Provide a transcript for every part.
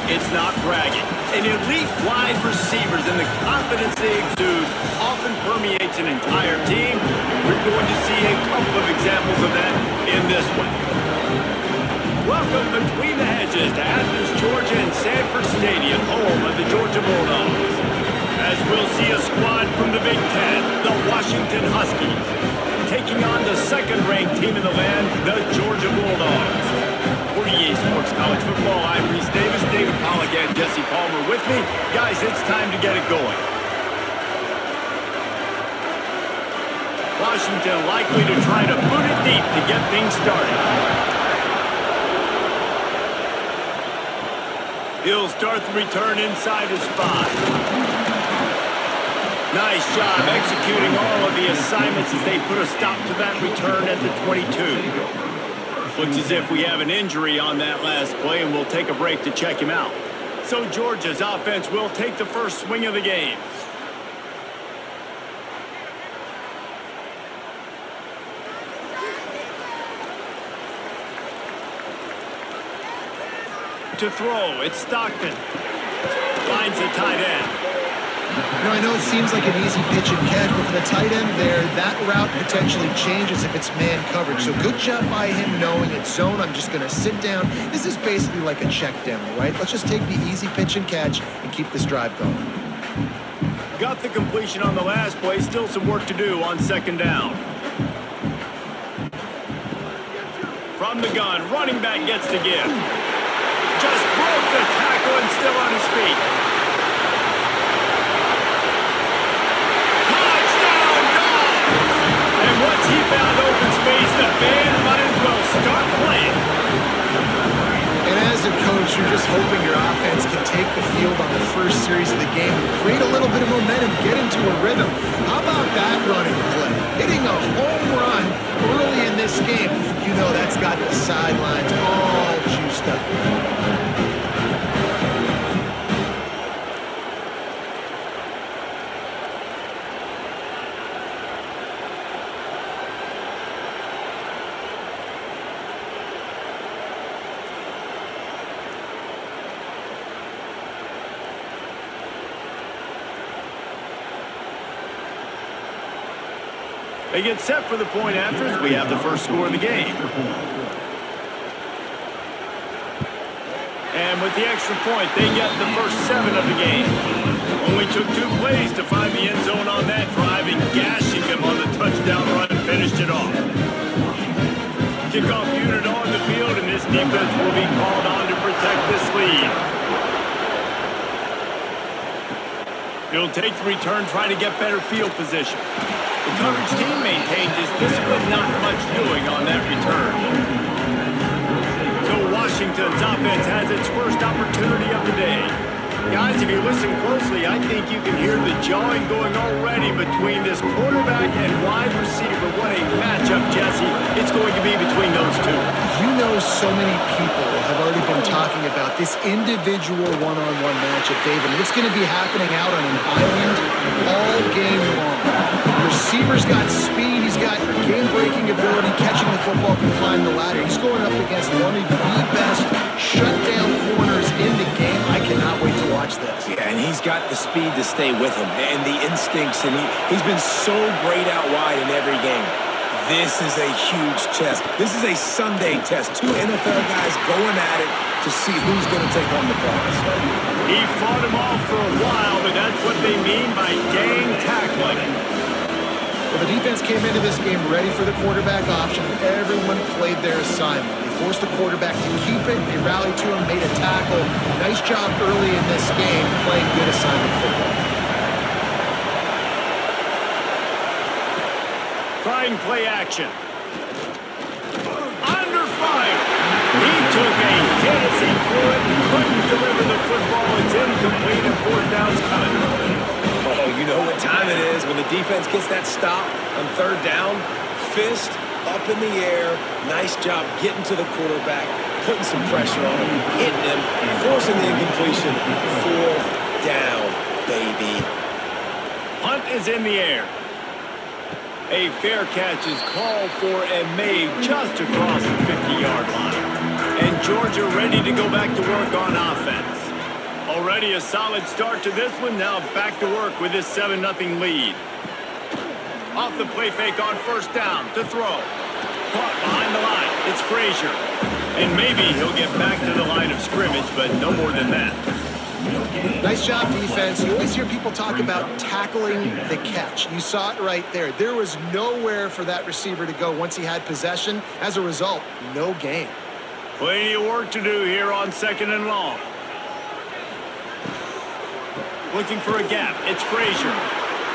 It's not bragging. And elite wide receivers and the confidence they exude often permeates an entire team. We're going to see a couple of examples of that in this one. Welcome between the hedges to Athens, Georgia and Sanford Stadium, home of the Georgia Bulldogs. As we'll see a squad from the Big Ten, the Washington Huskies, taking on the second-ranked team in the land, the Georgia Bulldogs. For EA Sports College Football, I'm Reese Davis, David Pollack, and Jesse Palmer with me. Guys, it's time to get it going. Washington likely to try to boot it deep to get things started. He'll start the return inside his 5. Nice job executing all of the assignments as they put a stop to that return at the 22. Looks as if we have an injury on that last play, and we'll take a break to check him out. So Georgia's offense will take the first swing of the game. To throw, it's Stockton. Finds the tight end. You know, I know it seems like an easy pitch and catch, but for the tight end there, that route potentially changes if it's man coverage. So good job by him knowing it's zone. I'm just going to sit down. This is basically like a check down, right? Let's just take the easy pitch and catch and keep this drive going. Got the completion on the last play. Still some work to do on second down. From the gun, running back gets the give. Just broke the tackle and still on his feet. Once he found open space, the band might as well start playing. And as a coach, you're just hoping your offense can take the field on the first series of the game and create a little bit of momentum, get into a rhythm. How about that running play? Hitting a home run early in this game. You know that's got the sidelines all juiced up. They get set for the point after as we have the first score of the game. And with the extra point, they get the first 7 of the game. Only took 2 plays to find the end zone on that drive, and gashing them on the touchdown run finished it off. Kickoff unit on the field, and this defense will be called on to protect this lead. He'll take the return, try to get better field position. The coverage team maintains his discipline, not much doing on that return. So Washington's offense has its first opportunity of the day. Guys, if you listen closely, I think you can hear the jawing going already between this quarterback and wide receiver. What a matchup, Jesse. It's going to be between those two. You know so many people have already been talking about this individual one-on-one matchup, David. And it's going to be happening out on an island all game long. The receiver's got speed. He's got game-breaking ability, catching the football, can climb the ladder. He's going up against one of the best shutdown corners in the game. I cannot wait to watch this. Yeah, and he's got the speed to stay with him and the instincts, and he's been so great out wide in every game. This is a huge test. This is a Sunday test. 2 NFL guys going at it to see who's going to take on the prize. He fought him off for a while, but that's what they mean by gang tackling. Well, the defense came into this game ready for the quarterback option. Everyone played their assignment. They forced the quarterback to keep it. They rallied to him, made a tackle. Nice job early in this game playing good assignment football. Trying play action. Under fire. He took a hit as he threw it and couldn't deliver the football. It's incomplete and 4th down's coming. Oh, you know what time it is when the defense gets that stop on 3rd down. Fist up in the air. Nice job getting to the quarterback, putting some pressure on him, hitting him, forcing the incompletion. 4th down, baby. Hunt is in the air. A fair catch is called for and made just across the 50-yard line. And Georgia ready to go back to work on offense. Already a solid start to this one. Now back to work with this 7-0 lead. Off the play fake on first down to throw. Caught behind the line. It's Frazier. And maybe he'll get back to the line of scrimmage, but no more than that. Nice job, defense. You always hear people talk about tackling the catch. You saw it right there. There was nowhere for that receiver to go once he had possession. As a result, no gain. Plenty of work to do here on 2nd and long. Looking for a gap. It's Frazier.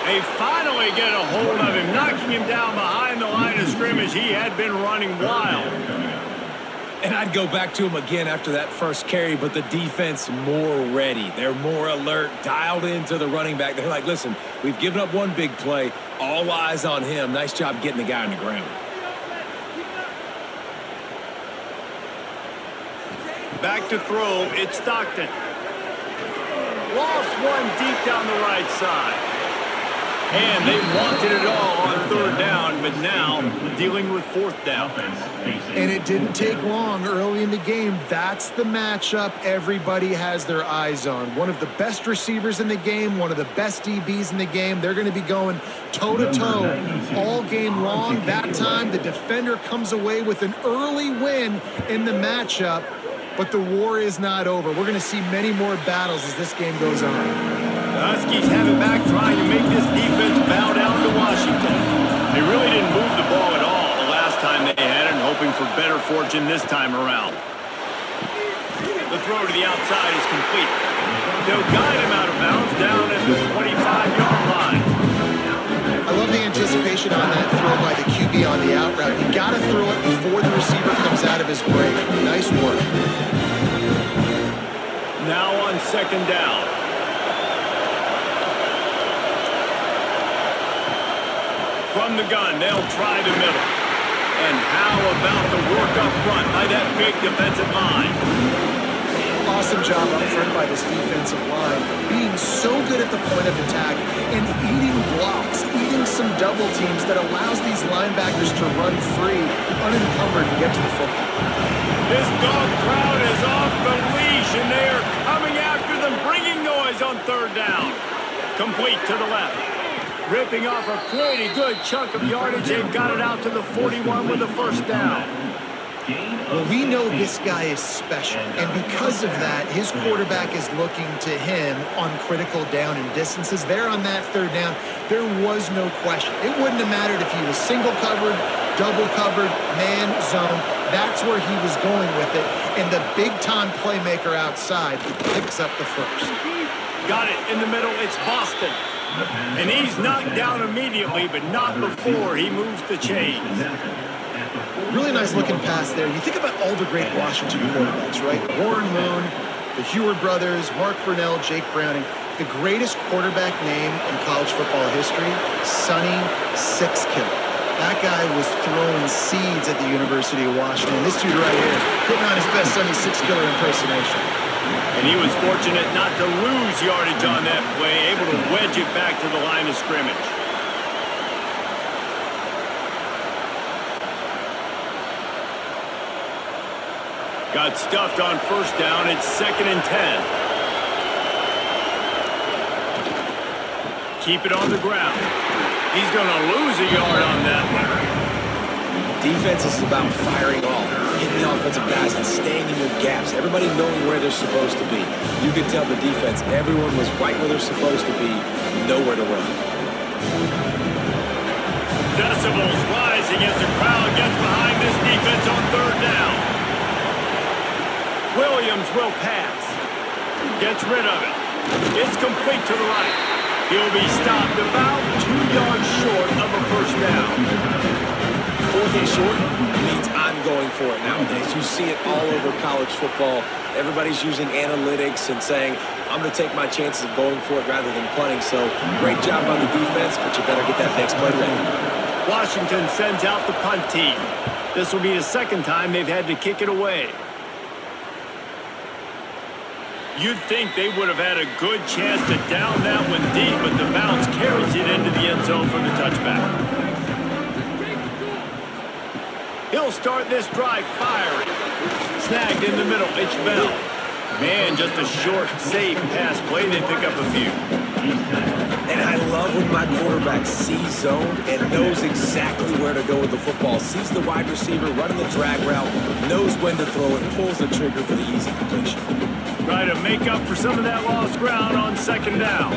They finally get a hold of him, knocking him down behind the line of scrimmage. He had been running wild. And I'd go back to him again after that first carry, but the defense more ready. They're more alert, dialed into the running back. They're like, listen, we've given up one big play. All eyes on him. Nice job getting the guy on the ground. Back to throw. It's Stockton. Lost one deep down the right side. And they wanted it all on 3rd down, but now dealing with 4th down. And it didn't take long early in the game. That's the matchup everybody has their eyes on. One of the best receivers in the game, one of the best DBs in the game. They're going to be going toe-to-toe all game long. That time, the defender comes away with an early win in the matchup, but the war is not over. We're going to see many more battles as this game goes on. The Huskies have it back, trying to make this defense bow down to Washington. They really didn't move the ball at all the last time they had it, and hoping for better fortune this time around. The throw to the outside is complete. They'll guide him out of bounds down at the 25-yard line. I love the anticipation on that throw by the QB on the out route. You got to throw it before the receiver comes out of his break. Nice work. Now on 2nd down. From the gun, they'll try the middle. And how about the work up front by that big defensive line? Awesome job up front by this defensive line, being so good at the point of attack and eating blocks, eating some double teams that allows these linebackers to run free, unencumbered, and get to the football. This dog crowd is off the leash, and they are coming after them, bringing noise on 3rd down. Complete to the left. Ripping off a pretty good chunk of yardage. They've got it out to the 41 with a 1st down. Well, we know this guy is special, and because of that, his quarterback is looking to him on critical down and distances. There on that 3rd down, there was no question. It wouldn't have mattered if he was single covered, double covered, man, zone. That's where he was going with it, and the big-time playmaker outside picks up the 1st. Got it in the middle. It's Boston. And he's knocked down immediately, but not before he moves the chains. Really nice looking pass there. You think about all the great Washington quarterbacks, right? Warren Moon, the Heward brothers, Mark Brunell, Jake Browning. The greatest quarterback name in college football history, Sonny Six Killer. That guy was throwing seeds at the University of Washington. This dude right here, putting on his best Sonny Six Killer impersonation. And he was fortunate not to lose yardage on that play, able to wedge it back to the line of scrimmage. Got stuffed on 1st down. It's 2nd and 10. Keep it on the ground. He's going to lose a yard on that one. Defense is about firing off, hitting the offensive guys and staying in your gaps. Everybody knowing where they're supposed to be. You could tell the defense, everyone was right where they're supposed to be, nowhere to run. Decibels rising as the crowd gets behind this defense on 3rd down. Williams will pass. Gets rid of it. It's complete to the right. He'll be stopped about 2 yards short of a 1st down. 4th and short means I'm going for it nowadays. You see it all over college football. Everybody's using analytics and saying, I'm going to take my chances of going for it rather than punting. So great job on the defense, but you better get that next play ready. Washington sends out the punt team. This will be the 2nd time they've had to kick it away. You'd think they would have had a good chance to down that one deep, but the bounce carries it into the end zone for the touchback. He'll start this drive firing. Snagged in the middle. It's Bell. Man, just a short, safe pass play. They pick up a few. And I love when my quarterback sees zone and knows exactly where to go with the football. Sees the wide receiver running the drag route, knows when to throw it, pulls the trigger for the easy completion. Try to make up for some of that lost ground on second down.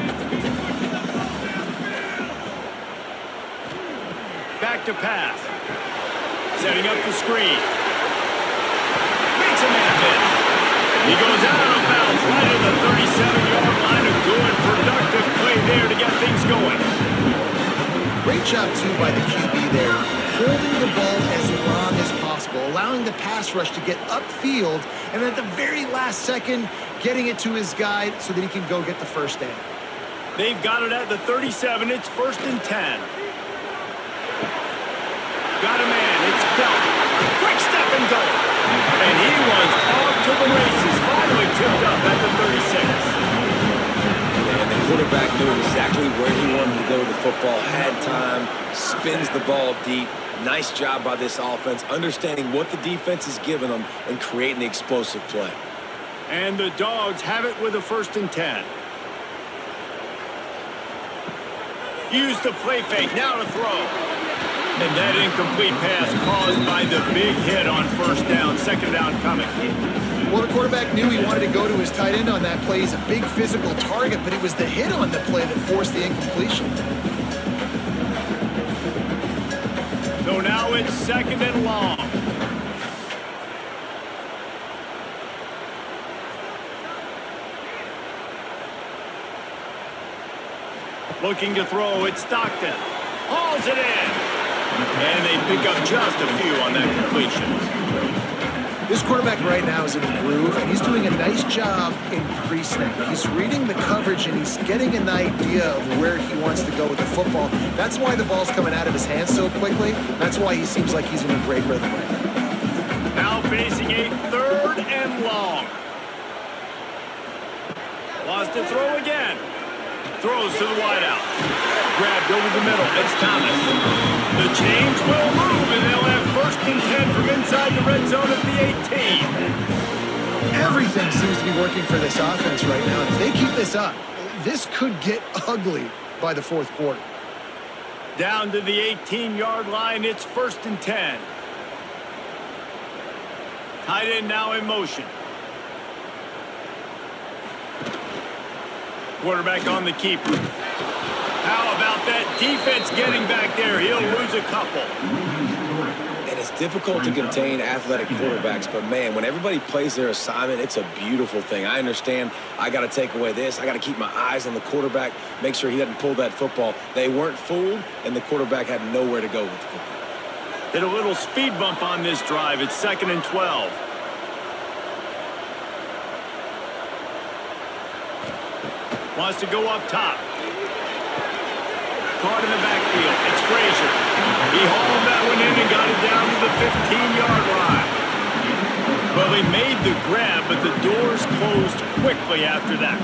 Back to pass. Setting up the screen. Makes a man miss. He goes out of bounds right at the 37-yard line. A good, productive play there to get things going. Great job, too, by the QB there. Holding the ball as long as possible, allowing the pass rush to get upfield, and at the very last second, getting it to his guy so that he can go get the first down. They've got it at the 37. It's 1st and 10. Got a man. It's Belt. Quick step and go. And he was off to the races. Finally tipped up at the 36. And the quarterback knew exactly where he wanted to go with the football, had time, spins the ball deep. Nice job by this offense, understanding what the defense is giving them and creating the explosive play. And the Dogs have it with a 1st and 10. Use the play fake. Now to throw. And that incomplete pass caused by the big hit on 1st down. 2nd down coming. Well, the quarterback knew he wanted to go to his tight end on that play. He's a big physical target, but it was the hit on the play that forced the incompletion. So now it's 2nd and long. Looking to throw, it's Stockton. Hauls it in. And they pick up just a few on that completion. This quarterback right now is in a groove, and he's doing a nice job in pre-snap. He's reading the coverage, and he's getting an idea of where he wants to go with the football. That's why the ball's coming out of his hands so quickly. That's why he seems like he's in a great rhythm right now. Now facing a 3rd and long. Wants to throw again. Throws to the wideout. Grabbed over the middle. It's Thomas. The change will move, and they'll have 1st and 10 from inside the red zone at the 18. Everything seems to be working for this offense right now. If they keep this up, this could get ugly by the 4th quarter. Down to the 18-yard line, it's 1st and 10. Tight end now in motion. Quarterback on the keeper. How about that defense getting back there? He'll lose a couple. And it's difficult to contain athletic quarterbacks, but man, when everybody plays their assignment, it's a beautiful thing. I understand I got to take away this. I got to keep my eyes on the quarterback, make sure he doesn't pull that football. They weren't fooled, and the quarterback had nowhere to go with the football. Hit a little speed bump on this drive. It's 2nd and 12. Wants to go up top. Caught in the backfield. It's Frazier. He hauled that one in and got it down to the 15-yard line. Well, they made the grab, but the doors closed quickly after that.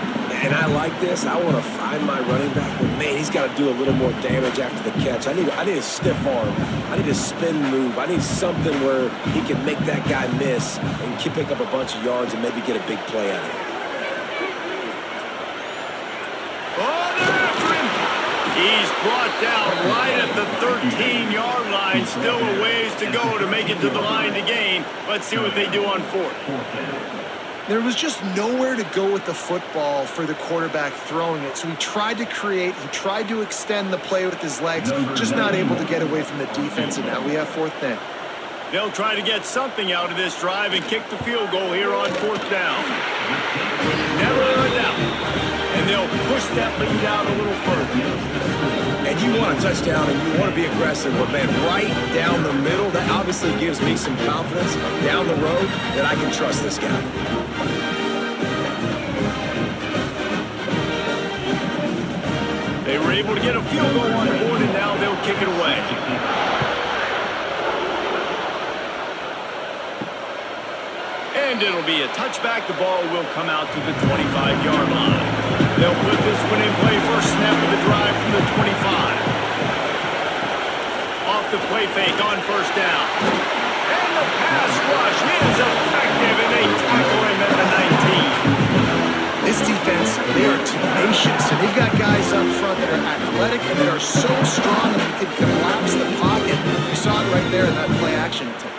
And I like this. I want to find my running back, but man, he's got to do a little more damage after the catch. I need a stiff arm. I need a spin move. I need something where he can make that guy miss and pick up a bunch of yards and maybe get a big play out of it. He's brought down right at the 13-yard line. Still a ways to go to make it to the line to gain. Let's see what they do on 4th. There was just nowhere to go with the football for the quarterback throwing it. So he tried to create, he tried to extend the play with his legs, just not able to get away from the defense, and now we have 4th down. They'll try to get something out of this drive and kick the field goal here on 4th down. Never a doubt. And they'll push that lead out a little further. And you want a touchdown and you want to be aggressive, but man, right down the middle, that obviously gives me some confidence down the road that I can trust this guy. They were able to get a field goal on the board, and now they'll kick it away. And it'll be a touchback. The ball will come out to the 25-yard line. They'll put this one in play. First snap of the drive from the 25. Off the play fake on 1st down. And the pass rush is effective, and they tackle him at the 19. and they are so strong and they can collapse the pocket. You saw it right there in that play action attempt.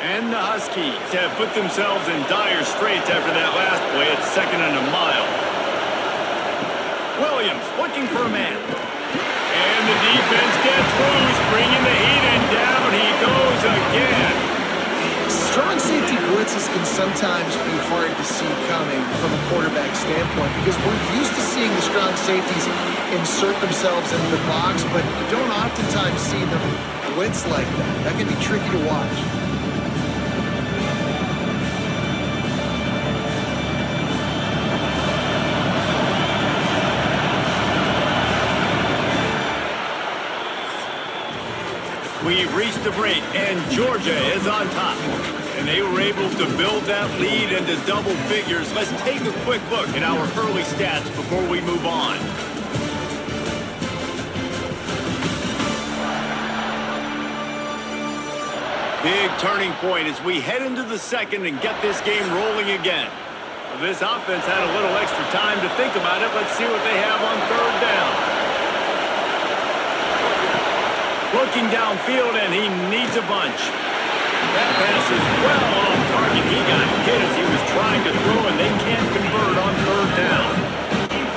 And the Huskies have put themselves in dire straits after that last play at 2nd and a mile. Williams looking for a man. And the defense gets loose, bringing the heat, and down he goes again. Strong safety blitzes can sometimes be hard to see coming from a quarterback standpoint because we're used to seeing the strong safeties insert themselves into the box, but you don't oftentimes see them blitz like that. That can be tricky to watch. We've reached the break, and Georgia is on top. And they were able to build that lead into double figures. Let's take a quick look at our early stats before we move on. Big turning point as we head into the second and get this game rolling again. This offense had a little extra time to think about it. Let's see what they have on 3rd down. Looking downfield, and he needs a bunch. That pass is well off target. He got hit as he was trying to throw, and they can't convert on 3rd down.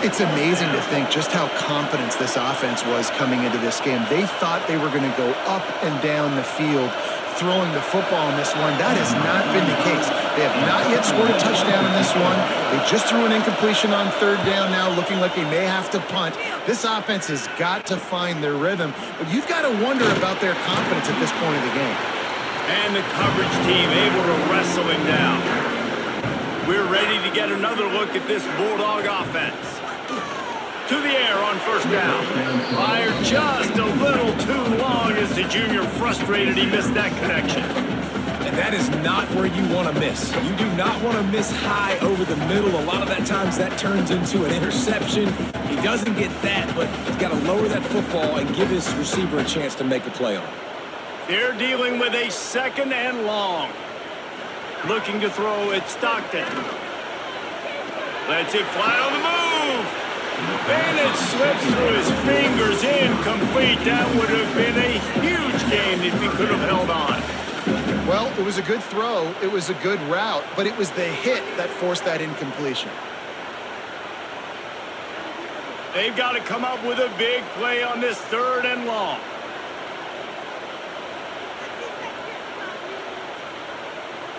It's amazing to think just how confident this offense was coming into this game. They thought they were going to go up and down the field throwing the football in this one. That has not been the case. They have not yet scored a touchdown in this one. They just threw an incompletion on 3rd down now, looking like they may have to punt. This offense has got to find their rhythm, but you've got to wonder about their confidence at this point of the game. And the coverage team able to wrestle him down. We're ready to get another look at this Bulldog offense. To the air on 1st down. Fired just a little too long as the junior frustrated. He missed that connection. And that is not where you want to miss. You do not want to miss high over the middle. A lot of that times that turns into an interception. He doesn't get that, but he's got to lower that football and give his receiver a chance to make a play on it. They're dealing with a 2nd and long. Looking to throw at Stockton. Lets it fly on the move. And it slips through his fingers, incomplete. That would have been a huge game if he could have held on. Well, it was a good throw. It was a good route, but it was the hit that forced that incompletion. They've got to come up with a big play on this 3rd and long.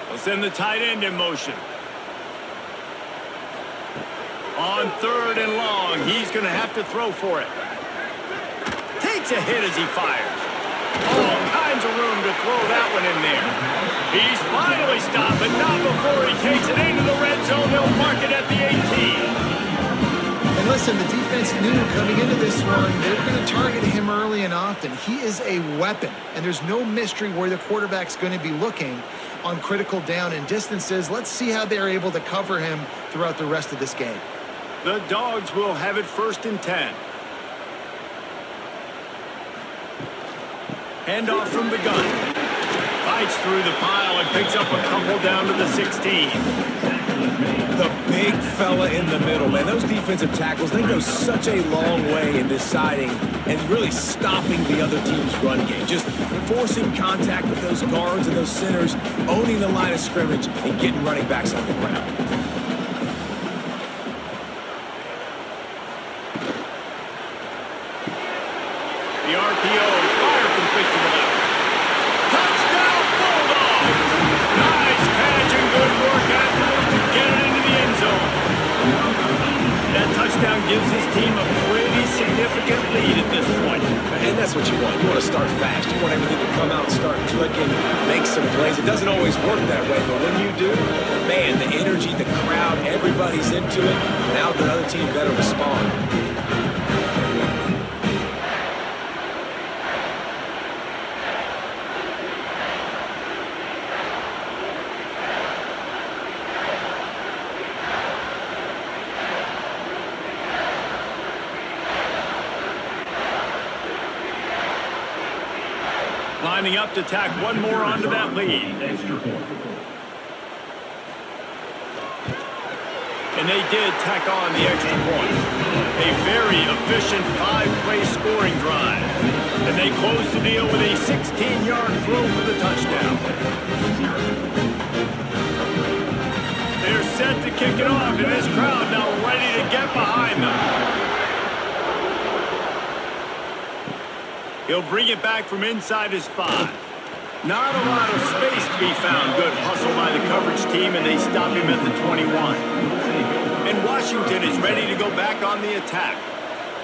They'll send the tight end in motion. On 3rd and long, he's going to have to throw for it. Takes a hit as he fires. All kinds of room to throw that one in there. He's finally stopped, but not before he takes it into the red zone. They'll mark it at the 18. And listen, the defense knew coming into this one, they're going to target him early and often. He is a weapon, and there's no mystery where the quarterback's going to be looking on critical down and distances. Let's see how they're able to cover him throughout the rest of this game. The Dogs will have it 1st and 10. Handoff from the gun. Fights through the pile and picks up a couple down to the 16. The big fella in the middle, man. Those defensive tackles, they go such a long way in deciding and really stopping the other team's run game. Just forcing contact with those guards and those centers, owning the line of scrimmage, and getting running backs on the ground. The RPO, fire complete to the left. Touchdown, Bulldogs! Nice catch and good work afterwards to get it into the end zone. That touchdown gives his team a pretty significant lead at this point. And that's what you want. You want to start fast. You want everything to come out and start clicking, make some plays. It doesn't always work that way, but when you do, man, the energy, the crowd, everybody's into it. Now the other team better respond. Lining up to tack one more onto that lead. And they did tack on the extra point. A very efficient 5-play scoring drive. And they close the deal with a 16-yard throw for the touchdown. They're set to kick it off, and this crowd now ready to get behind them. He'll bring it back from inside his 5. Not a lot of space to be found. Good hustle by the coverage team, and they stop him at the 21. And Washington is ready to go back on the attack.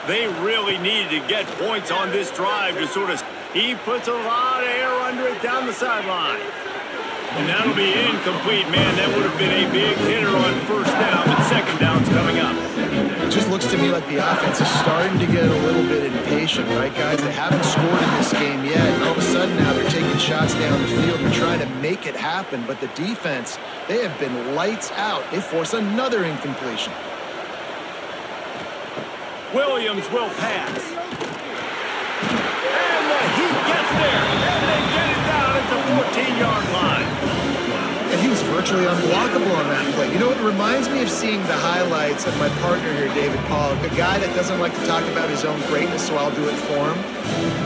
They really needed to get points on this drive to sort of... He puts a lot of air under it down the sideline. And that'll be incomplete. Man, that would have been a big hitter on first down, but second down's coming up. It just looks to me like the offense is starting to get a little bit impatient, right, guys? They haven't scored in this game yet, and all of a sudden now they're taking shots down the field and trying to make it happen. But the defense, they have been lights out. They force another incompletion. Williams will pass. And the Heat gets there, and they get it down at the 14-yard line. And he was virtually unblockable on that play. You know, it reminds me of seeing the highlights of my partner here, David Pollock, a guy that doesn't like to talk about his own greatness, so I'll do it for him.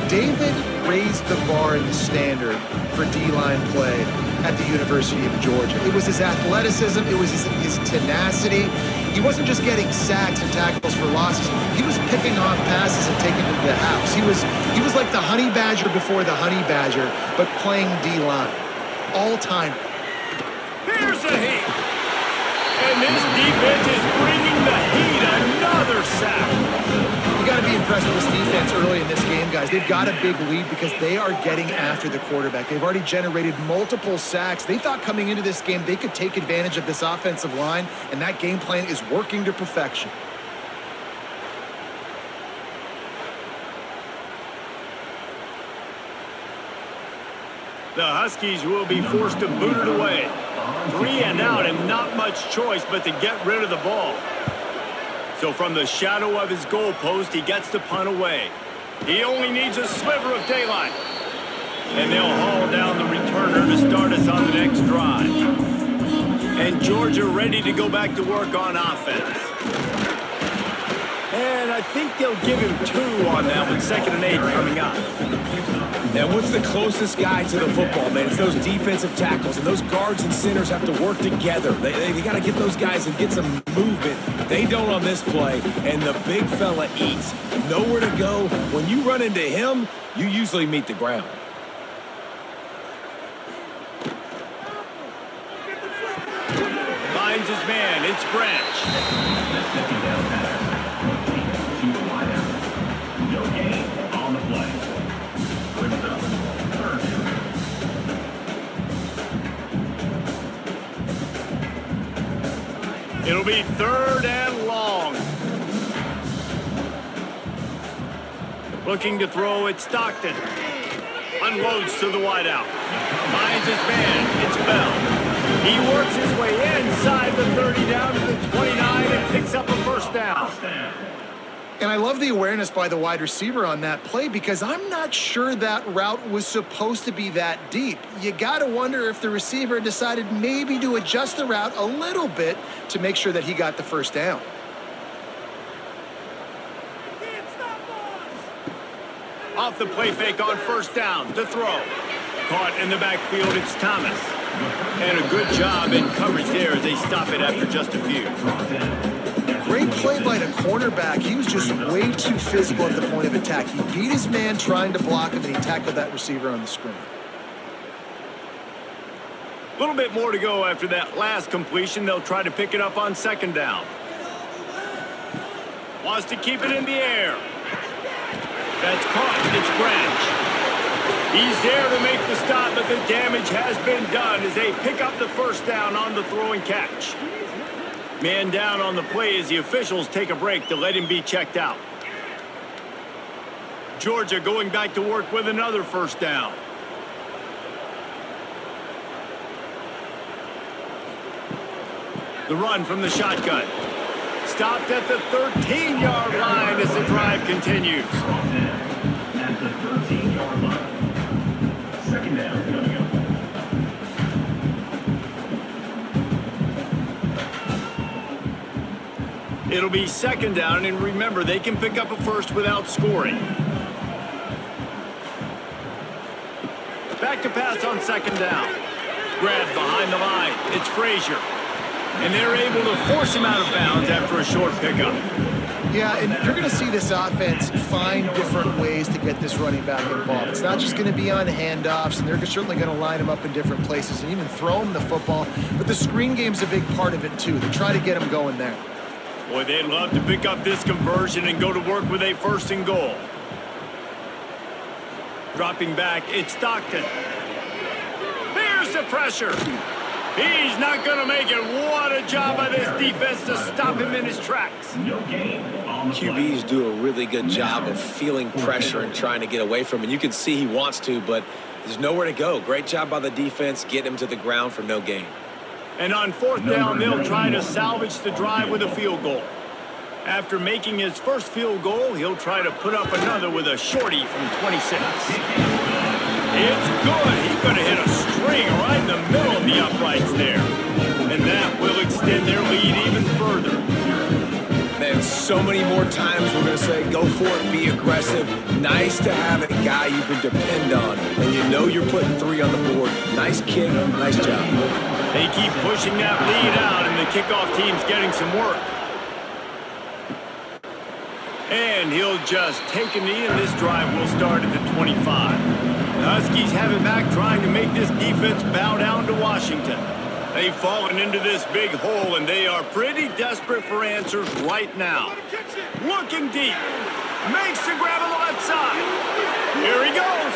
David raised the bar in the standard for D-line play at the University of Georgia. It was his athleticism, it was his tenacity. He wasn't just getting sacks and tackles for losses. He was picking off passes and taking them to the house. He was like the Honey Badger before the Honey Badger, but playing D-line. All time. Here's the Heat. And this defense is bringing the Heat another sack. You got to be impressed with this defense early in this game, guys. They've got a big lead because they are getting after the quarterback. They've already generated multiple sacks. They thought coming into this game they could take advantage of this offensive line, and that game plan is working to perfection. The Huskies will be forced to boot it away. 3 and out and not much choice but to get rid of the ball. So from the shadow of his goalpost, he gets the punt away. He only needs a sliver of daylight. And they'll haul down the returner to start us on the next drive. And Georgia ready to go back to work on offense. And I think they'll give him 2 on that one, 2nd and 8 coming up. And what's the closest guy to the football, man? It's those defensive tackles, and those guards and centers have to work together. They got to get those guys and get some movement. They don't on this play, and the big fella eats. Nowhere to go. When you run into him, you usually meet the ground. Finds his man. It's Branch. No gain on the play. It'll be 3rd and long. Looking to throw at Stockton. Unloads to the wideout. Finds his man. It's Bell. He works his way inside the 30 down to the 29 and picks up a first down. And I love the awareness by the wide receiver on that play because I'm not sure that route was supposed to be that deep. You got to wonder if the receiver decided maybe to adjust the route a little bit to make sure that he got the first down. Off the play fake on first down to throw. Caught in the backfield, it's Thomas. And a good job in coverage there as they stop it after just a few. Great play by the cornerback. He was just way too physical at the point of attack. He beat his man trying to block him, and he tackled that receiver on the screen. A little bit more to go after that last completion. They'll try to pick it up on 2nd down. Wants to keep it in the air. That's caught. It's Branch. He's there to make the stop, but the damage has been done as they pick up the first down on the throw and catch. Man down on the play as the officials take a break to let him be checked out. Georgia going back to work with another first down. The run from the shotgun. Stopped at the 13-yard line as the drive continues. At the 13-yard line. 2nd down coming up. It'll be second down, and remember, they can pick up a first without scoring. Back to pass on second down. Grabbed behind the line. It's Frazier. And they're able to force him out of bounds after a short pickup. Yeah, and you're going to see this offense find different ways to get this running back involved. It's not just going to be on handoffs, and they're certainly going to line him up in different places and even throw him the football. But the screen game's a big part of it, too. They try to get him going there. Boy, they'd love to pick up this conversion and go to work with a first and goal. Dropping back, it's Stockton. There's the pressure. He's not going to make it. What a job by this defense to stop him in his tracks. QBs do a really good job of feeling pressure and trying to get away from it. You can see he wants to, but there's nowhere to go. Great job by the defense, getting him to the ground for no gain. And on fourth down, they'll try to salvage the drive with a field goal. After making his first field goal, he'll try to put up another with a shorty from 26. It's good. He's going to hit a string right in the middle of the uprights there. And that will extend their lead even further. Man, so many more times we're going to say, go for it, be aggressive. Nice to have a guy you can depend on. And you know you're putting 3 on the board. Nice kick, nice job. They keep pushing that lead out, and the kickoff team's getting some work. And he'll just take a knee, and this drive will start at the 25. The Huskies have it back, trying to make this defense bow down to Washington. They've fallen into this big hole, and they are pretty desperate for answers right now. Looking deep. Makes the grab on the left side. Here he goes.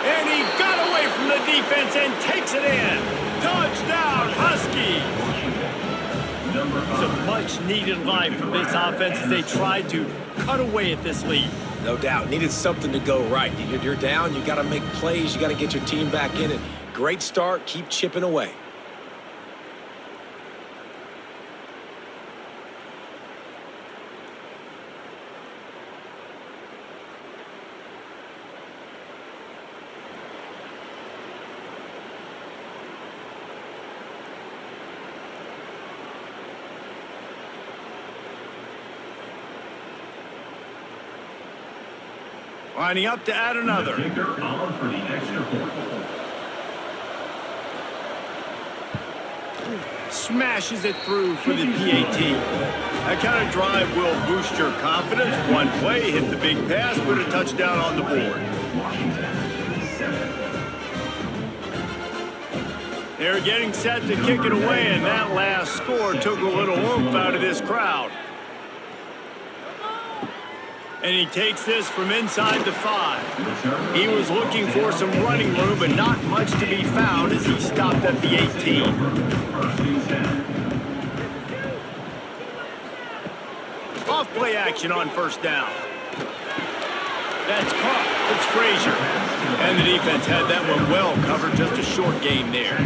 And he got away from the defense and takes it in. Touchdown, Huskies. It's a much-needed life from this offense as they try to cut away at this lead. No doubt. Needed something to go right. You're down. You got to make plays. You got to get your team back in it. Great start. Keep chipping away. Lining up to add another. Smashes it through for the PAT. That kind of drive will boost your confidence. One play, hit the big pass, put a touchdown on the board. They're getting set to kick it away, and that last score took a little oomph out of this crowd. And he takes this from inside the 5. He was looking for some running room, but not much to be found as he stopped at the 18. Off play action on first down. That's caught. It's Frazier. And the defense had that one well covered, just a short gain there.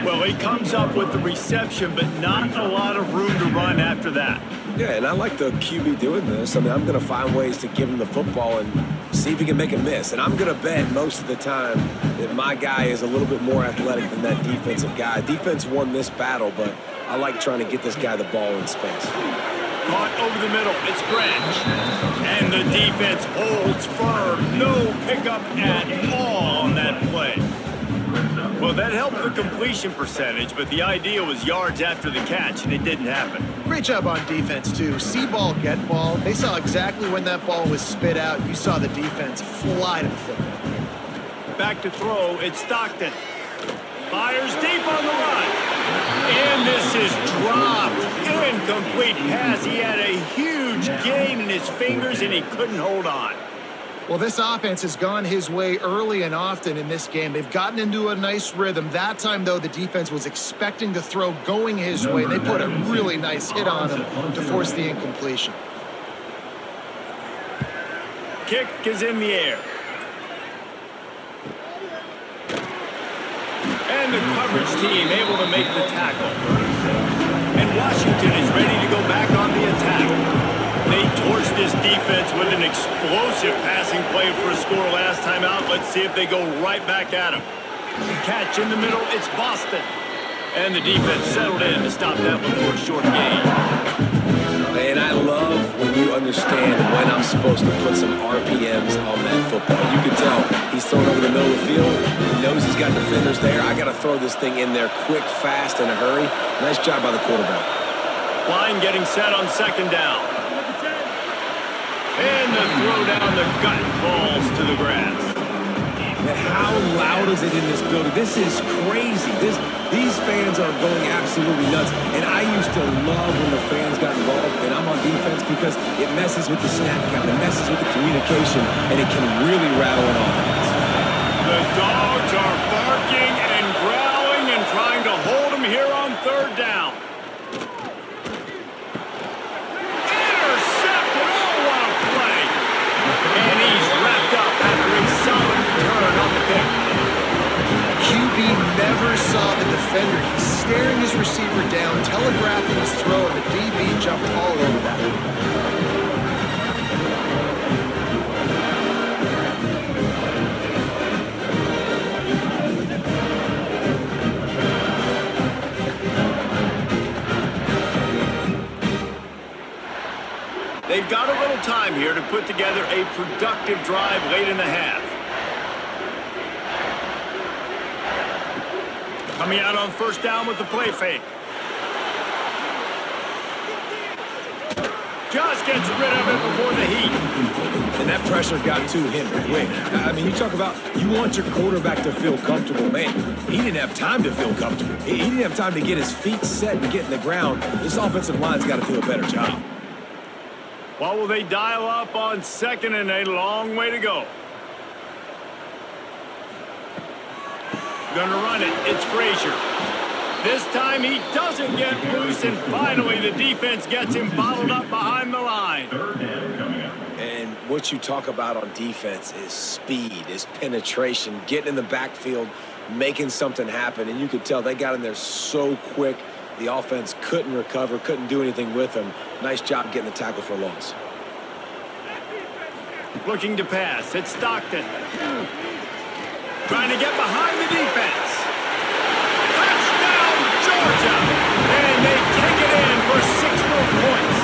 Well, he comes up with the reception, but not a lot of room to run after that. Yeah, and I like the QB doing this. I mean, I'm going to find ways to give him the football and see if he can make a miss. And I'm going to bet most of the time that my guy is a little bit more athletic than that defensive guy. Defense won this battle, but I like trying to get this guy the ball in space. Caught over the middle. It's Branch. And the defense holds firm. No pickup at all on that play. Well, that helped the completion percentage, but the idea was yards after the catch, and it didn't happen. Great job on defense, too. See ball, get ball. They saw exactly when that ball was spit out. You saw the defense fly to the football. Back to throw. It's Stockton. Fires deep on the run. And this is dropped. Incomplete pass. He had a huge gain in his fingers, and he couldn't hold on. Well, this offense has gone his way early and often in this game. They've gotten into a nice rhythm. That time, though, the defense was expecting the throw going his way. They put a really nice hit on him to force the incompletion. Kick is in the air. And the coverage team able to make the tackle. And Washington is ready to go back on the attack. They torched this defense with an explosive passing play for a score last time out. Let's see if they go right back at him. Catch in the middle. It's Boston. And the defense settled in to stop that one for a short gain. And I love when you understand when I'm supposed to put some RPMs on that football. You can tell he's throwing over the middle of the field. He knows he's got defenders there. I got to throw this thing in there quick, fast, in a hurry. Nice job by the quarterback. Line getting set on second down. And the throw down the gut falls to the grass. And how loud is it in this building? This is crazy. These fans are going absolutely nuts. And I used to love when the fans got involved, and I'm on defense because it messes with the snap count, it messes with the communication, and it can really rattle an offense. The Dogs are barking and growling and trying to hold them here on third down. Intercepted! Oh, what a play! And he's wrapped up after a solid return on the pick. QB never saw the defender. He's staring his receiver down, telegraphing his throw, and the DB jumped all over that. They've got a little time here to put together a productive drive late in the half. Coming out on first down with the play fake. Just gets rid of it before the heat. And that pressure got to him quick. I mean, you talk about you want your quarterback to feel comfortable. Man, he didn't have time to feel comfortable. He didn't have time to get his feet set and get in the ground. This offensive line's got to do a better job. What will they dial up on second and a long way to go? Gonna run it. It's Frazier. This time he doesn't get loose, and finally the defense gets him bottled up behind the line. Third down coming up. And what you talk about on defense is speed, is penetration, getting in the backfield, making something happen. And you could tell they got in there so quick. The offense couldn't recover, couldn't do anything with them. Nice job getting the tackle for a loss. Looking to pass. It's Stockton. Trying to get behind the defense. Touchdown, Georgia! And they take it in for 6 more points.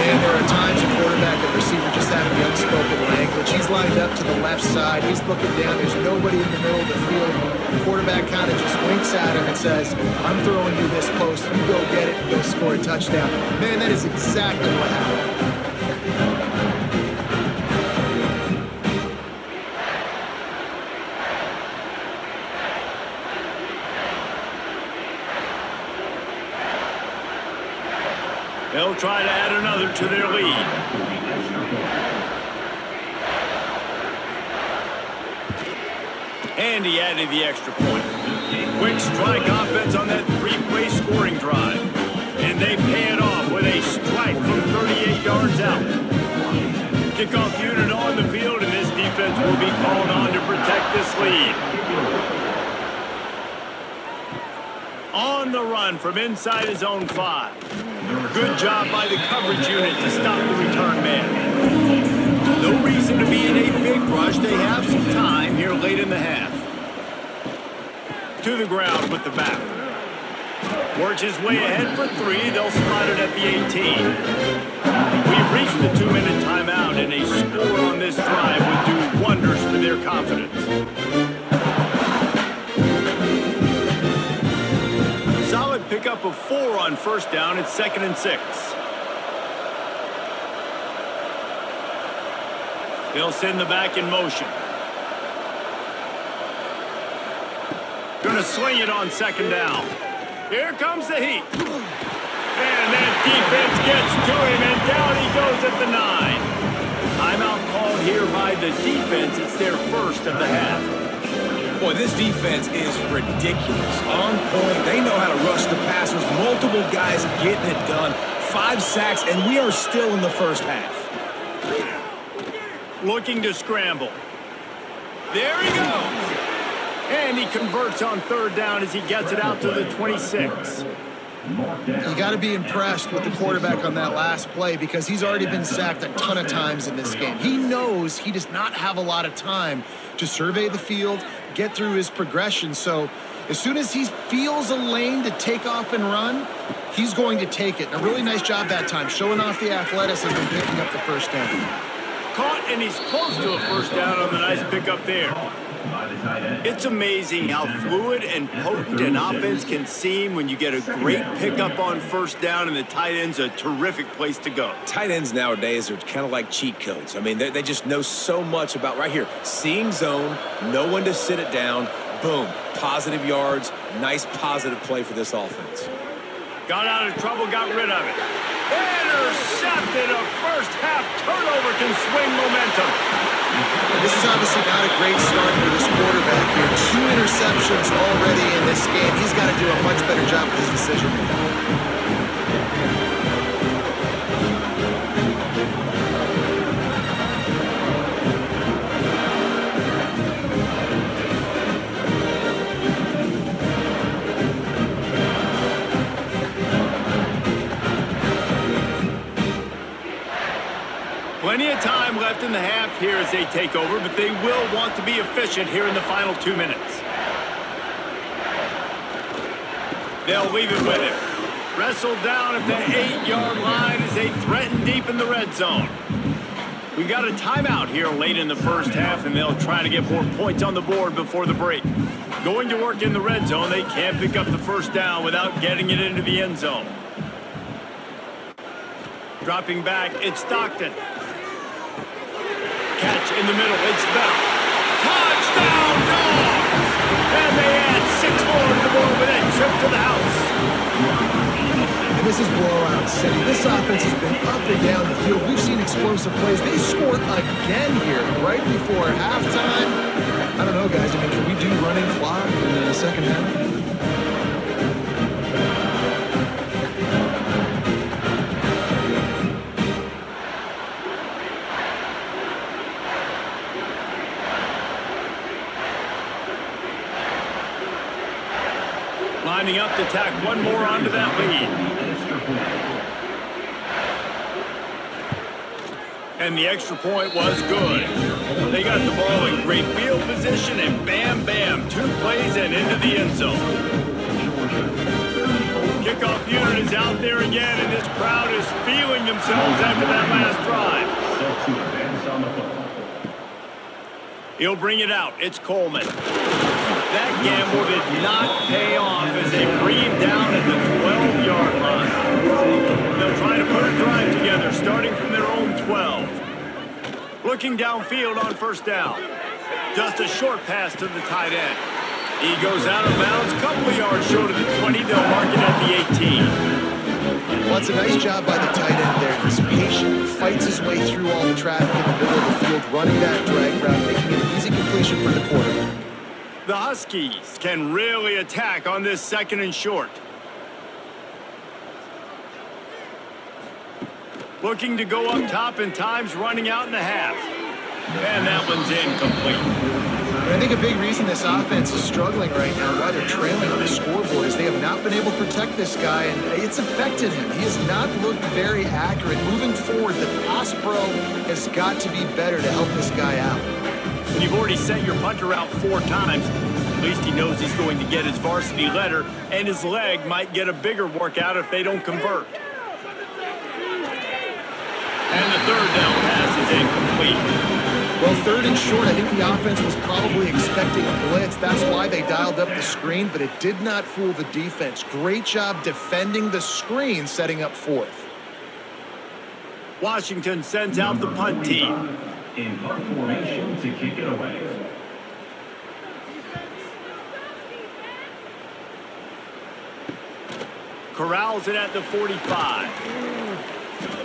Man, there are times a quarterback and receiver just have the unspoken language. He's lined up to the left side. He's looking down. There's nobody in the middle of the field. The quarterback kind of just winks at him and says, I'm throwing you this post. You go get it and go score a touchdown. Man, that is exactly what happened. They'll try to add another to their lead. And he added the extra point. Quick strike offense on that 3-play scoring drive. And they pay it off with a strike from 38 yards out. Kickoff unit on the field, and this defense will be called on to protect this lead. On the run from inside his own 5. Good job by the coverage unit to stop the return man. No reason to be in a big rush. They have some time here late in the half. To the ground with the back. Works his way ahead for 3. They'll spot it at the 18. We've reached the 2-minute timeout, and a score on this drive would do wonders for their confidence. Solid pickup of 4 on first down. It's 2nd and 6. They'll send the back in motion. Gonna swing it on 2nd down. Here comes the heat. And that defense gets to him, and down he goes at the 9. Timeout called here by the defense. It's their first of the half. Boy, this defense is ridiculous. On point. They know how to rush the passers. Multiple guys getting it done. 5 sacks, and we are still in the first half. Looking to scramble. There he goes. And he converts on 3rd down as he gets it out to the 26. You got to be impressed with the quarterback on that last play because he's already been sacked a ton of times in this game. He knows he does not have a lot of time to survey the field, get through his progression. So As soon as he feels a lane to take off and run, he's going to take it. And a really nice job that time, showing off the athleticism and picking up the first down. Caught, and he's close to a first down on the nice pickup there. It's amazing how fluid and potent an offense can seem when you get a great pickup on first down, and the tight end's a terrific place to go. Tight ends nowadays are kind of like cheat codes. I mean, they just know so much about right here. Seeing zone, know when to sit it down, boom, positive yards, nice positive play for this offense. Got out of trouble, got rid of it. Intercepted. A first half turnover can swing momentum. This is obviously not a great start for this quarterback here. 2 interceptions already in this game. He's got to do a much better job with his decision making. Plenty of time left in the half here as they take over, but they will want to be efficient here in the final 2 minutes. They'll leave it with him. Wrestled down at the 8-yard line as they threaten deep in the red zone. We've got a timeout here late in the first half, and they'll try to get more points on the board before the break. Going to work in the red zone, they can't pick up the first down without getting it into the end zone. Dropping back, it's Stockton. Catch in the middle, it's Bell. Touchdown, Dogs! And they add 6 more to the board with a trip to the house. And this is blowout city. This offense has been up and down the field. We've seen explosive plays. They scored again here right before halftime. I don't know, guys. I mean, can we do running clock in the second half? Lining up to tack one more onto that lead. And the extra point was good. They got the ball in great field position, and bam, bam, 2 plays and into the end zone. Kickoff unit is out there again, and this crowd is feeling themselves after that last drive. He'll bring it out. It's Coleman. That gamble did not pay off as they bring him down at the 12-yard line. They'll try to put a drive together, starting from their own 12. Looking downfield on first down. Just a short pass to the tight end. He goes out of bounds, a couple of yards short of the 20. They'll mark it at the 18. Well, it's a nice job by the tight end there. He's patient, fights his way through all the traffic in the middle of the field, running that drag route, making it an easy completion for the quarterback. The Huskies can really attack on this 2nd and short. Looking to go up top, and time's running out in the half. And that one's incomplete. I think a big reason this offense is struggling right now, why they're trailing on the scoreboard, is they have not been able to protect this guy, and it's affected him. He has not looked very accurate. Moving forward, the pass pro has got to be better to help this guy out. When you've already sent your punter out 4 times, at least he knows he's going to get his varsity letter, and his leg might get a bigger workout if they don't convert. And the 3rd down pass is incomplete. Well, 3rd and short, I think the offense was probably expecting a blitz. That's why they dialed up the screen, but it did not fool the defense. Great job defending the screen, setting up 4th. Washington sends out the punt team. In punt formation to kick it away. Corrals it at the 45.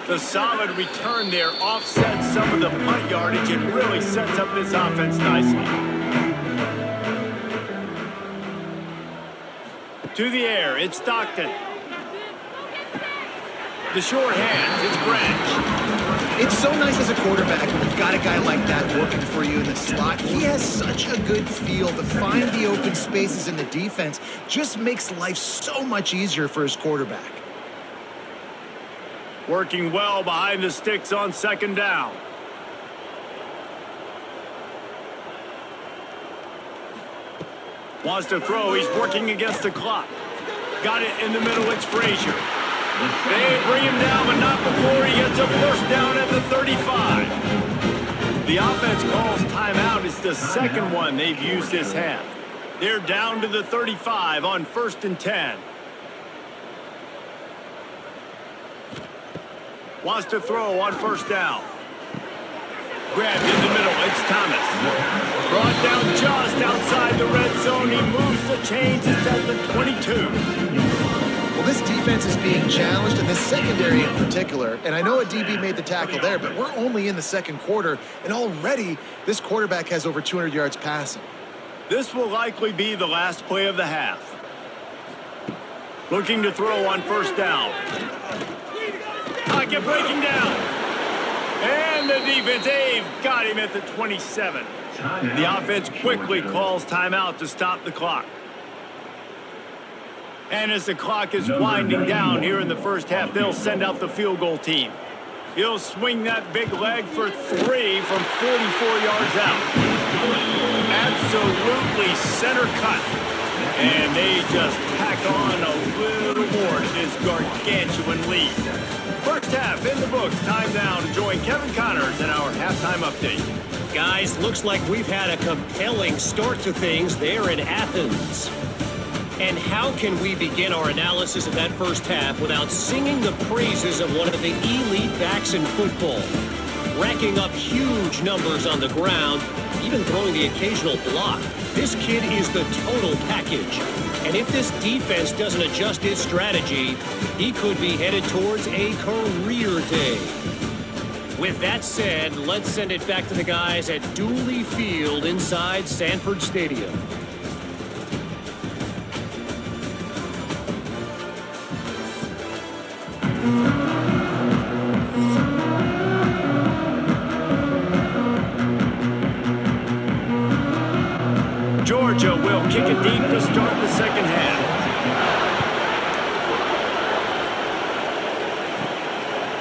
The solid return there offsets some of the punt yardage and really sets up this offense nicely. To the air, it's Stockton. The short hands, it's Branch. It's so nice as a quarterback when you've got a guy like that working for you in the slot. He has such a good feel to find the open spaces in the defense. Just makes life so much easier for his quarterback. Working well behind the sticks on 2nd down. Wants to throw. He's working against the clock. Got it in the middle. It's Frazier. They bring him down, but not before he gets a first down at the 35. The offense calls timeout. It's the second one they've used this half. They're down to the 35 on 1st and 10. Wants to throw on 1st down. Grabbed in the middle. It's Thomas. Brought down just outside the red zone. He moves the chains. It's at the 22. Well, this defense is being challenged, and this secondary in particular. And I know a DB made the tackle there, but we're only in the second quarter, and already this quarterback has over 200 yards passing. This will likely be the last play of the half. Looking to throw on 1st down. Pocket breaking down. And the defense, they've got him at the 27. The offense quickly calls timeout to stop the clock. And as the clock is winding down here in the first half, they'll send out the field goal team. He'll swing that big leg for 3 from 44 yards out. Absolutely center cut. And they just tack on a little more to this gargantuan lead. First half in the books. Time now to join Kevin Connors in our halftime update. Guys, looks like we've had a compelling start to things there in Athens. And how can we begin our analysis of that first half without singing the praises of one of the elite backs in football? Racking up huge numbers on the ground, even throwing the occasional block. This kid is the total package. And if this defense doesn't adjust its strategy, he could be headed towards a career day. With that said, let's send it back to the guys at Dooley Field inside Sanford Stadium. Georgia will kick it deep to start the second half.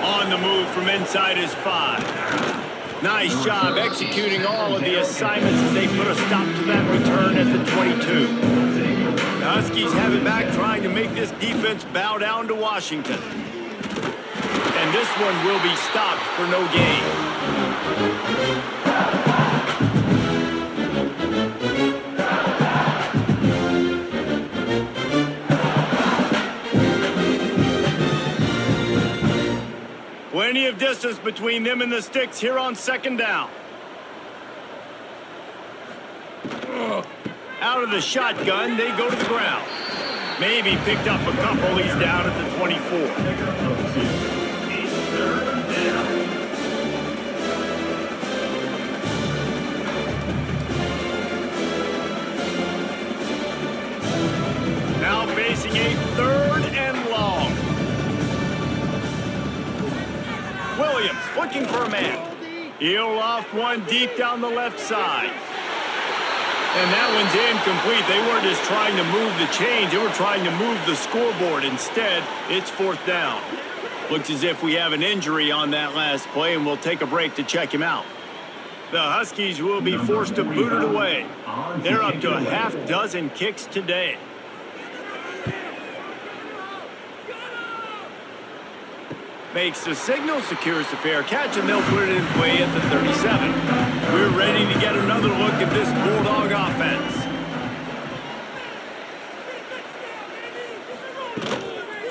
On the move from inside his 5. Nice job executing all of the assignments as they put a stop to that return at the 22. The Huskies have it back, trying to make this defense bow down to Washington. And this one will be stopped for no gain. Plenty of distance between them and the sticks here on 2nd down. Out of the shotgun, they go to the ground. Maybe picked up a couple. He's down at the 24. Now facing a 3rd and long. Williams looking for a man. He'll loft one deep down the left side. And that one's incomplete. They weren't just trying to move the chains. They were trying to move the scoreboard. Instead, it's 4th down. Looks as if we have an injury on that last play, and we'll take a break to check him out. The Huskies will be forced to boot it away. They're up to a half-dozen kicks today. Makes the signal, secures the fair catch, and they'll put it in play at the 37. We're ready to get another look at this Bulldog offense.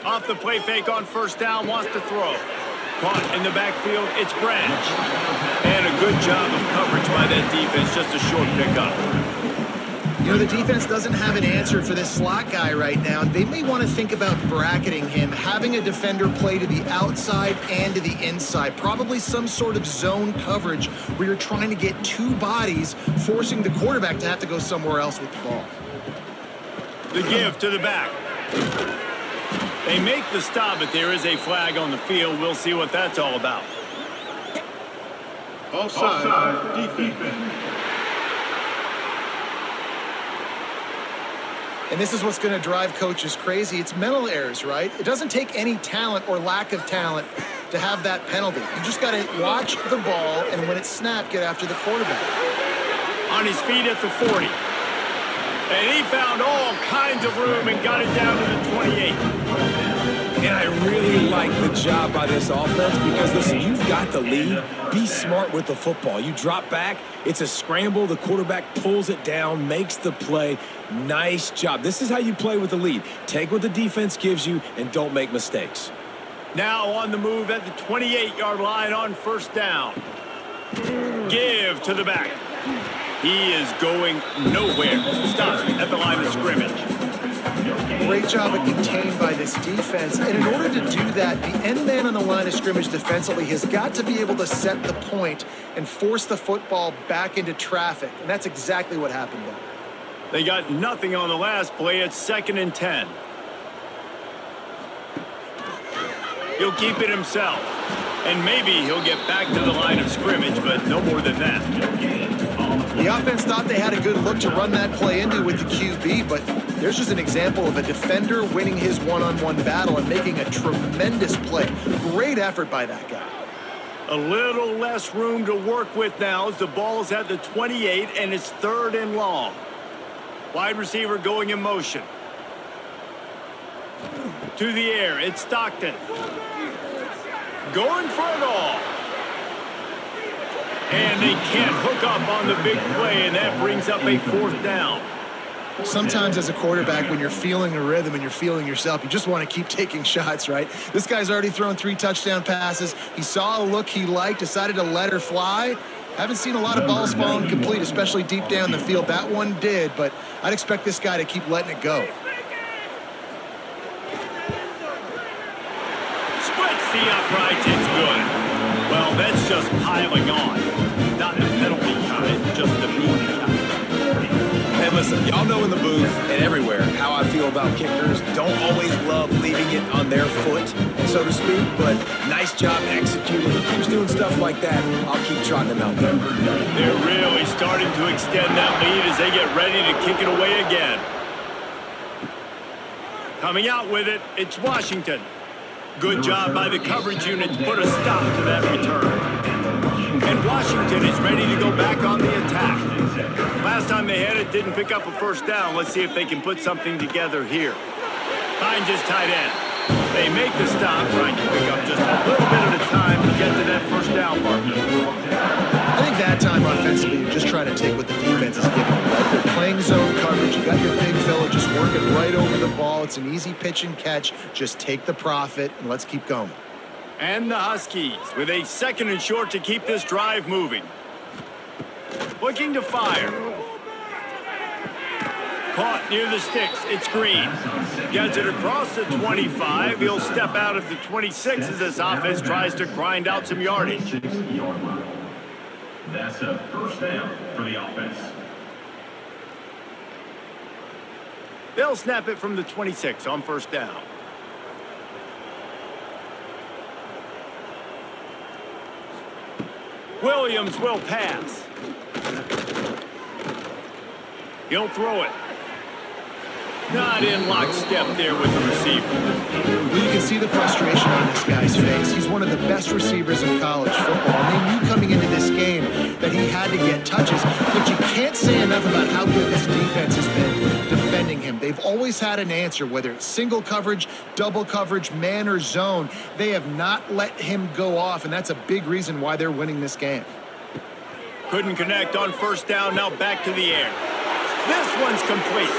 Off the play fake on 1st down, wants to throw. Caught in the backfield, it's Branch. And a good job of coverage by that defense, just a short pickup. You know, the defense doesn't have an answer for this slot guy right now. They may want to think about bracketing him, having a defender play to the outside and to the inside. Probably some sort of zone coverage where you're trying to get 2 bodies, forcing the quarterback to have to go somewhere else with the ball. The give to the back. They make the stop, but there is a flag on the field. We'll see what that's all about. Offside, defense. And this is what's going to drive coaches crazy. It's mental errors, right? It doesn't take any talent or lack of talent to have that penalty. You just got to watch the ball, and when it's snapped, get after the quarterback. On his feet at the 40. And he found all kinds of room and got it down to the 28. And I really like the job by this offense because, listen, you've got the lead. Be smart with the football. You drop back, it's a scramble. The quarterback pulls it down, makes the play. Nice job. This is how you play with the lead. Take what the defense gives you and don't make mistakes. Now on the move at the 28-yard line on first down. Give to the back. He is going nowhere. Stop at the line of scrimmage. Great job of contained by this defense. And in order to do that, the end man on the line of scrimmage defensively has got to be able to set the point and force the football back into traffic. And that's exactly what happened there. They got nothing on the last play. It's 2nd and 10. He'll keep it himself. And maybe he'll get back to the line of scrimmage, but no more than that. The offense thought they had a good look to run that play into with the QB, but there's just an example of a defender winning his one-on-one battle and making a tremendous play. Great effort by that guy. A little less room to work with now as the ball's at the 28 and it's 3rd and long. Wide receiver going in motion. To the air, it's Stockton. Going for it all. And they can't hook up on the big play, and that brings up a 4th down. Sometimes as a quarterback, when you're feeling a rhythm and you're feeling yourself, you just want to keep taking shots, right? This guy's already thrown 3 touchdown passes. He saw a look he liked, decided to let her fly. Haven't seen a lot of balls falling complete, especially deep down the field. That one did, but I'd expect this guy to keep letting it go. Splits the uprights, it's good. Well, that's just piling on. Not the penalty kind, just the mean kind. And listen, y'all know in the booth and everywhere how I feel about kickers. Don't always love leaving it on their foot, so to speak, but nice job executing. He keeps doing stuff like that. I'll keep trotting him out there. They're really starting to extend that lead as they get ready to kick it away again. Coming out with it, it's Washington. Good job by the coverage unit to put a stop to that return. And Washington is ready to go back on the attack. Last time they had it, didn't pick up a first down. Let's see if they can put something together here. Finds his tight end. They make the stop, trying to pick up just a little bit at a time to get to that first down mark. I think that time offensively, you're just trying to take what the defense is giving you. Right? They're playing zone coverage. You got your big fella just working right over the ball. It's an easy pitch and catch. Just take the profit and let's keep going. And the Huskies with a 2nd and short to keep this drive moving. Looking to fire. Caught near the sticks. It's Green. Gets it across the 25. He'll step out at the 26 as this offense tries to grind out some yardage. That's a first down for the offense. They'll snap it from the 26 on first down. Williams will pass. He'll throw it. Not in lockstep there with the receiver. Well, you can see the frustration on this guy's face. He's one of the best receivers in college football. And they knew coming into this game that he had to get touches. But you can't say enough about how good this defense has been defending him. They've always had an answer, whether it's single coverage, double coverage, man or zone. They have not let him go off, and that's a big reason why they're winning this game. Couldn't connect on first down. Now back to the air. This one's complete.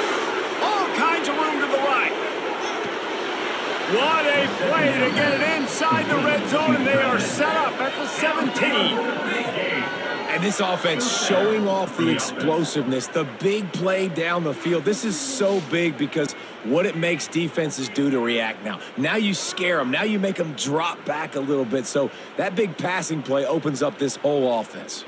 All kinds of room to the right. What a play to get it inside the red zone, and they are set up at the 17. And this offense showing off the explosiveness, the big play down the field. This is so big because what it makes defenses do to react now. Now you scare them. Now you make them drop back a little bit. So that big passing play opens up this whole offense.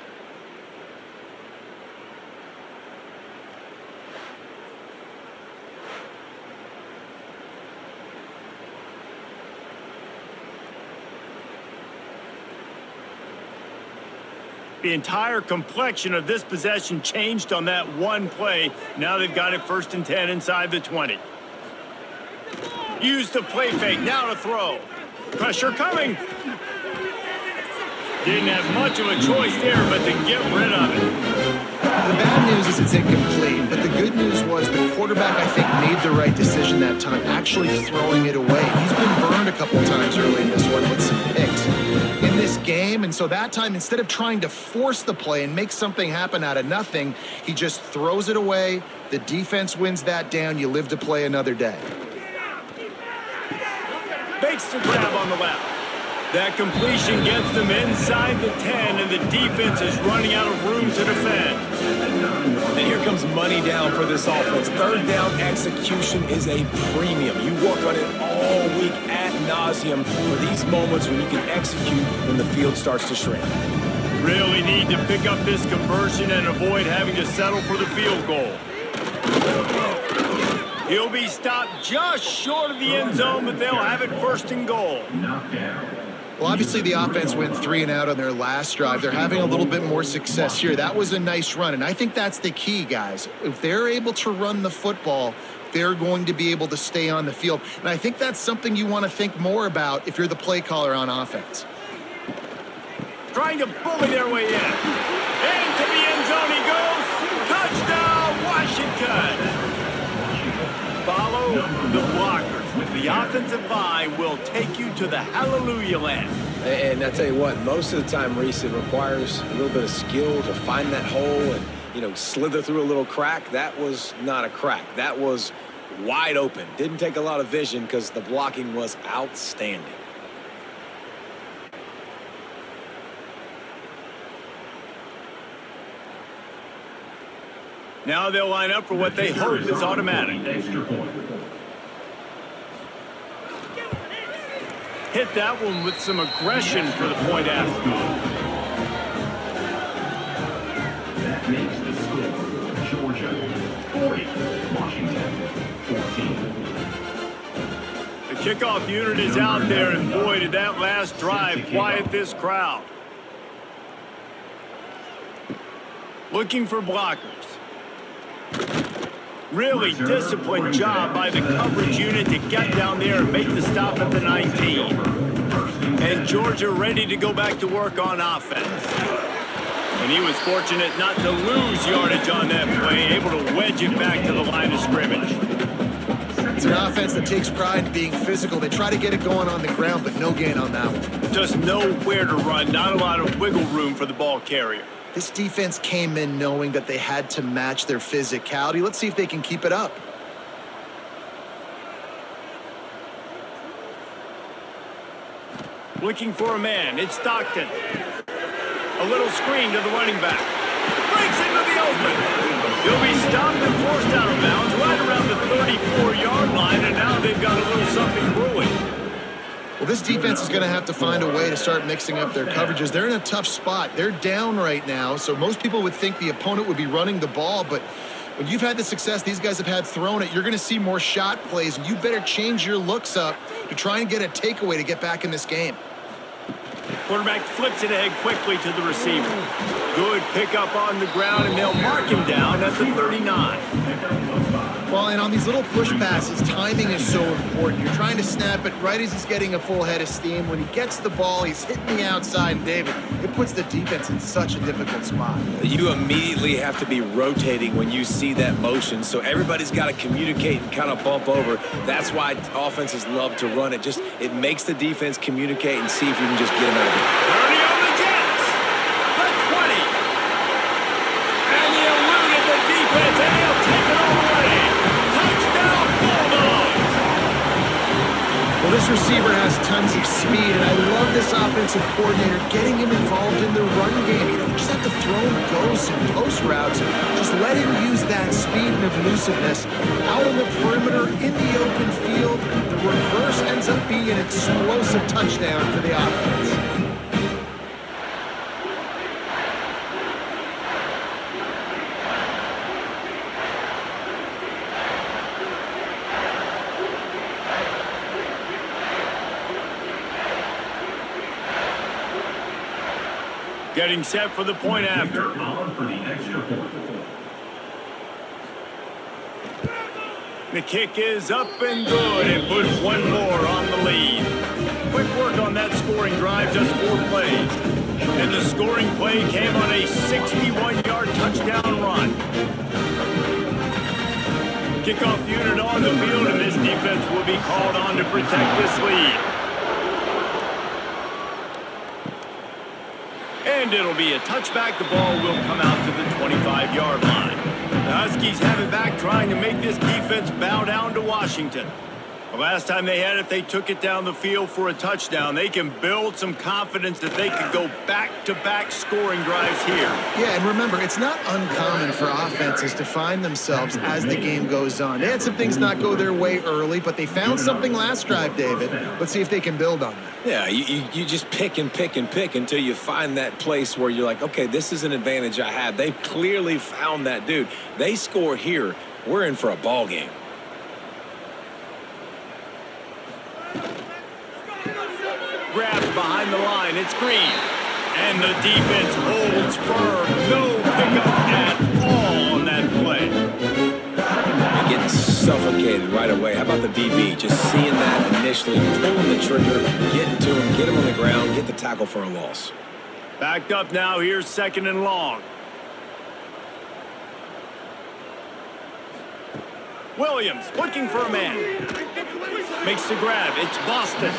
The entire complexion of this possession changed on that one play. Now they've got it 1st and 10 inside the 20. Use the play fake, now to throw. Pressure coming. Didn't have much of a choice there, but to get rid of it. The bad news is it's incomplete, but the good news was the quarterback, I think, made the right decision that time, actually throwing it away. He's been burned a couple times early in this one with some picks in this game, and so that time, instead of trying to force the play and make something happen out of nothing, he just throws it away. The defense wins that down. You live to play another day. Makes the grab on the left. That completion gets them inside the 10, and the defense is running out of room to defend. And here comes money down for this offense. Third down execution is a premium. You work on it all week ad nauseum for these moments when you can execute when the field starts to shrink. Really need to pick up this conversion and avoid having to settle for the field goal. He'll be stopped just short of the end zone, but they'll have it first and goal. Well, obviously the offense went 3 and out on their last drive. They're having a little bit more success here. That was a nice run, and I think that's the key, guys. If they're able to run the football, they're going to be able to stay on the field. And I think that's something you want to think more about if you're the play caller on offense. Trying to bully their way in. Into the end zone he goes. Touchdown, Washington. Follow the blockers. The offensive line will take you to the hallelujah land. And I tell you what, most of the time, Reese, it requires a little bit of skill to find that hole and, slither through a little crack. That was not a crack. That was wide open. Didn't take a lot of vision because the blocking was outstanding. Now they'll line up for what they hope is automatic. Hit that one with some aggression for the point after. That makes the score Georgia 40, Washington 14. The kickoff unit is out there, and boy, did that last drive quiet this crowd. Looking for blockers. Really disciplined job by the coverage unit to get down there and make the stop at the 19. And Georgia ready to go back to work on offense. And he was fortunate not to lose yardage on that play, able to wedge it back to the line of scrimmage. It's an offense that takes pride in being physical. They try to get it going on the ground, but no gain on that one. Just nowhere to run, not a lot of wiggle room for the ball carrier. This defense came in knowing that they had to match their physicality. Let's see if they can keep it up. Looking for a man. It's Stockton. A little screen to the running back. Breaks into the open. He'll be stopped and forced out of bounds right around the 34-yard line, and now they've got a little something brewing. Well, this defense is going to have to find a way to start mixing up their coverages. They're in a tough spot. They're down right now, so most people would think the opponent would be running the ball, but when you've had the success these guys have had throwing it, you're going to see more shot plays, and you better change your looks up to try and get a takeaway to get back in this game. Quarterback flips it ahead quickly to the receiver. Good pickup on the ground, and they'll mark him down at the 39. Well, and on these little push passes, timing is so important. You're trying to snap it right as he's getting a full head of steam. When he gets the ball, he's hitting the outside, and David, it puts the defense in such a difficult spot. You immediately have to be rotating when you see that motion, so everybody's got to communicate and kind of bump over. That's why offenses love to run it. It makes the defense communicate and see if you can just get them out of it. 30 on the Jets. The 20. And he eluded the defense, and he'll take it all the way. Touchdown, Bulldogs. Well, this receiver has tons of speed, and I love this offensive coordinator getting him involved in the run game. You don't just have to throw ghosts and post routes. Just let him use that speed and elusiveness out on the perimeter in the open field. The reverse ends up being an explosive touchdown for the offense. Getting set for the point after. For the extra point. The kick is up and good, and puts one more on the lead. quick work on that scoring drive, just 4 plays. And the scoring play came on a 61-yard touchdown run. Kickoff unit on the field, and this defense will be called on to protect this lead. And it'll be a touchback. The ball will come out to the 25-yard line. The Huskies have it back, trying to make this defense bow down to Washington. The last time they had it, they took it down the field for a touchdown. They can build some confidence that they could go back-to-back scoring drives here. Yeah, and remember, it's not uncommon for offenses to find themselves as the game goes on. They had some things not go their way early, but they found something last drive, David. Let's see if they can build on that. Yeah, you just pick and pick and pick until you find that place where you're like, okay, this is an advantage I have. They've clearly found that, dude. They score here, we're in for a ball game. Grabs behind the line. It's Green. And the defense holds firm. No pickup at all on that play. They're getting suffocated right away. How about the DB? Just seeing that initially, pulling the trigger, getting to him, get him on the ground, get the tackle for a loss. Backed up now. Here's 2nd and long. Williams looking for a man. Makes the grab. It's Boston.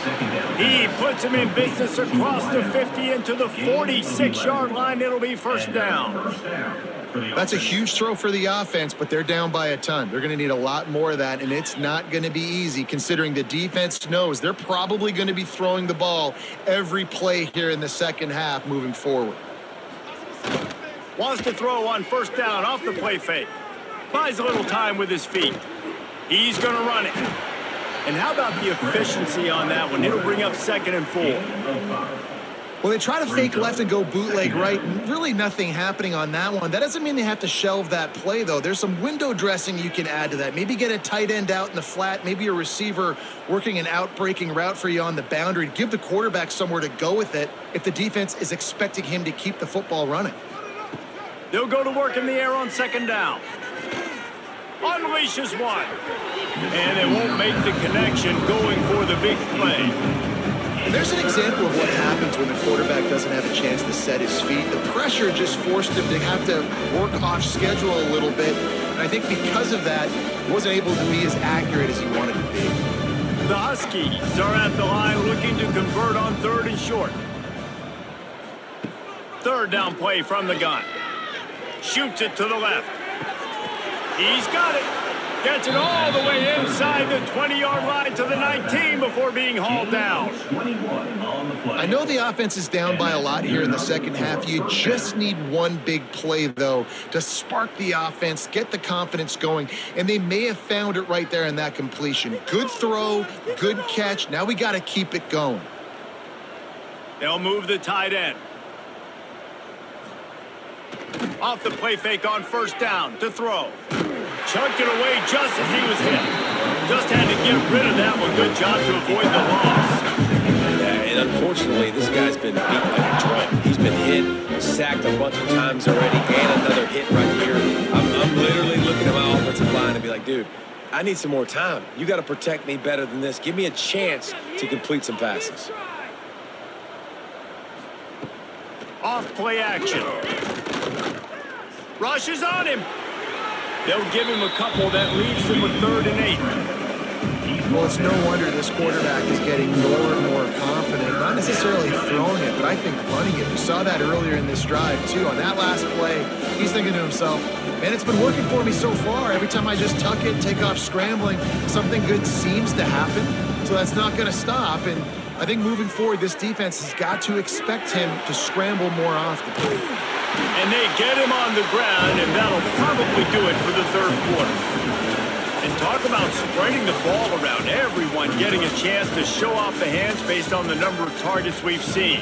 He puts him in business across the 50 into the 46-yard line. It'll be first down. That's a huge throw for the offense, but they're down by a ton. They're going to need a lot more of that, and it's not going to be easy considering the defense knows they're probably going to be throwing the ball every play here in the second half moving forward. Wants to throw on first down off the play fake. Buys a little time with his feet. He's going to run it. And how about the efficiency on that one? It'll bring up 2nd and 4. Well, they try to fake left and go bootleg right, and really nothing happening on that one. That doesn't mean they have to shelve that play, though. There's some window dressing you can add to that. Maybe get a tight end out in the flat, maybe a receiver working an out-breaking route for you on the boundary. Give the quarterback somewhere to go with it if the defense is expecting him to keep the football running. They'll go to work in the air on 2nd down. Unleashes one. And they won't make the connection going for the big play. And there's an example of what happens when the quarterback doesn't have a chance to set his feet. The pressure just forced him to have to work off schedule a little bit. And I think because of that, he wasn't able to be as accurate as he wanted to be. The Huskies are at the line looking to convert on 3rd and short. 3rd down play from the gun. Shoots it to the left. He's got it. Gets it all the way inside the 20-yard line to the 19 before being hauled down. I know the offense is down by a lot here in the second half. You just need one big play, though, to spark the offense, get the confidence going, and they may have found it right there in that completion. Good throw, good catch. Now we got to keep it going. They'll move the tight end. Off the play fake on first down to throw. Chucked it away just as he was hit. Just had to get rid of that one. Good job to avoid the loss. Yeah, and unfortunately, this guy's been beat like a drum. He's been hit, sacked a bunch of times already, and another hit right here. I'm literally looking at my offensive line and be like, dude, I need some more time. You got to protect me better than this. Give me a chance to complete some passes. Off play action. Rushes on him. They'll give him a couple that leaves him with 3rd and 8. Well, it's no wonder this quarterback is getting more and more confident. Not necessarily throwing it, but I think running it. We saw that earlier in this drive, too. On that last play, he's thinking to himself, man, it's been working for me so far. Every time I just tuck it, take off scrambling, something good seems to happen. So that's not going to stop. And I think moving forward, this defense has got to expect him to scramble more often. And they get him on the ground, and that'll probably do it for the 3rd quarter. And talk about spreading the ball around. Everyone getting a chance to show off the hands based on the number of targets we've seen.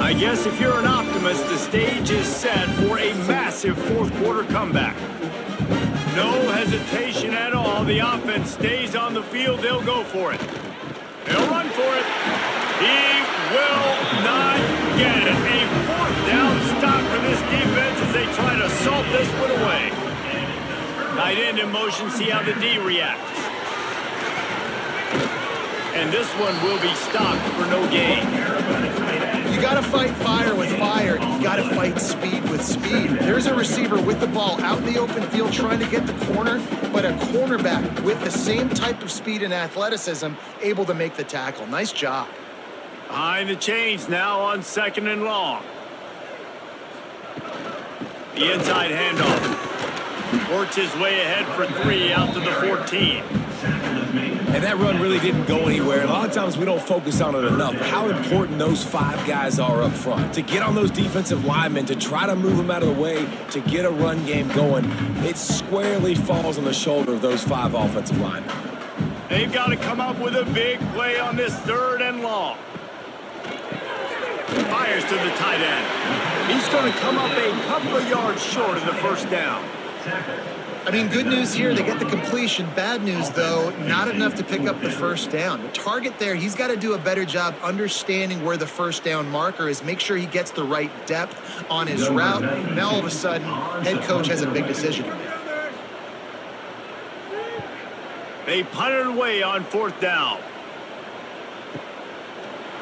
I guess if you're an optimist, the stage is set for a massive 4th quarter comeback. No hesitation at all. The offense stays on the field. They'll go for it. They'll run for it. He will not get it. A 4th down stop for this defense as they try to salt this one away. Tight end in motion, see how the D reacts. And this one will be stopped for no gain. You got to fight fire with fire. You got to fight speed with speed. There's a receiver with the ball out in the open field trying to get the corner, but a cornerback with the same type of speed and athleticism able to make the tackle. Nice job. Behind the chains now on 2nd and long. The inside handoff. Works his way ahead for 3 out to the 14. And that run really didn't go anywhere. A lot of times we don't focus on it enough. How important those 5 guys are up front. To get on those defensive linemen, to try to move them out of the way, to get a run game going, it squarely falls on the shoulder of those 5 offensive linemen. They've got to come up with a big play on this 3rd and long. Fires to the tight end. He's going to come up a couple of yards short of the first down. I mean, good news here, they get the completion. Bad news, though, not enough to pick up the first down. The target there, he's got to do a better job understanding where the first down marker is, make sure he gets the right depth on his route. Now, all of a sudden, head coach has a big decision to make. They punt it away on 4th down.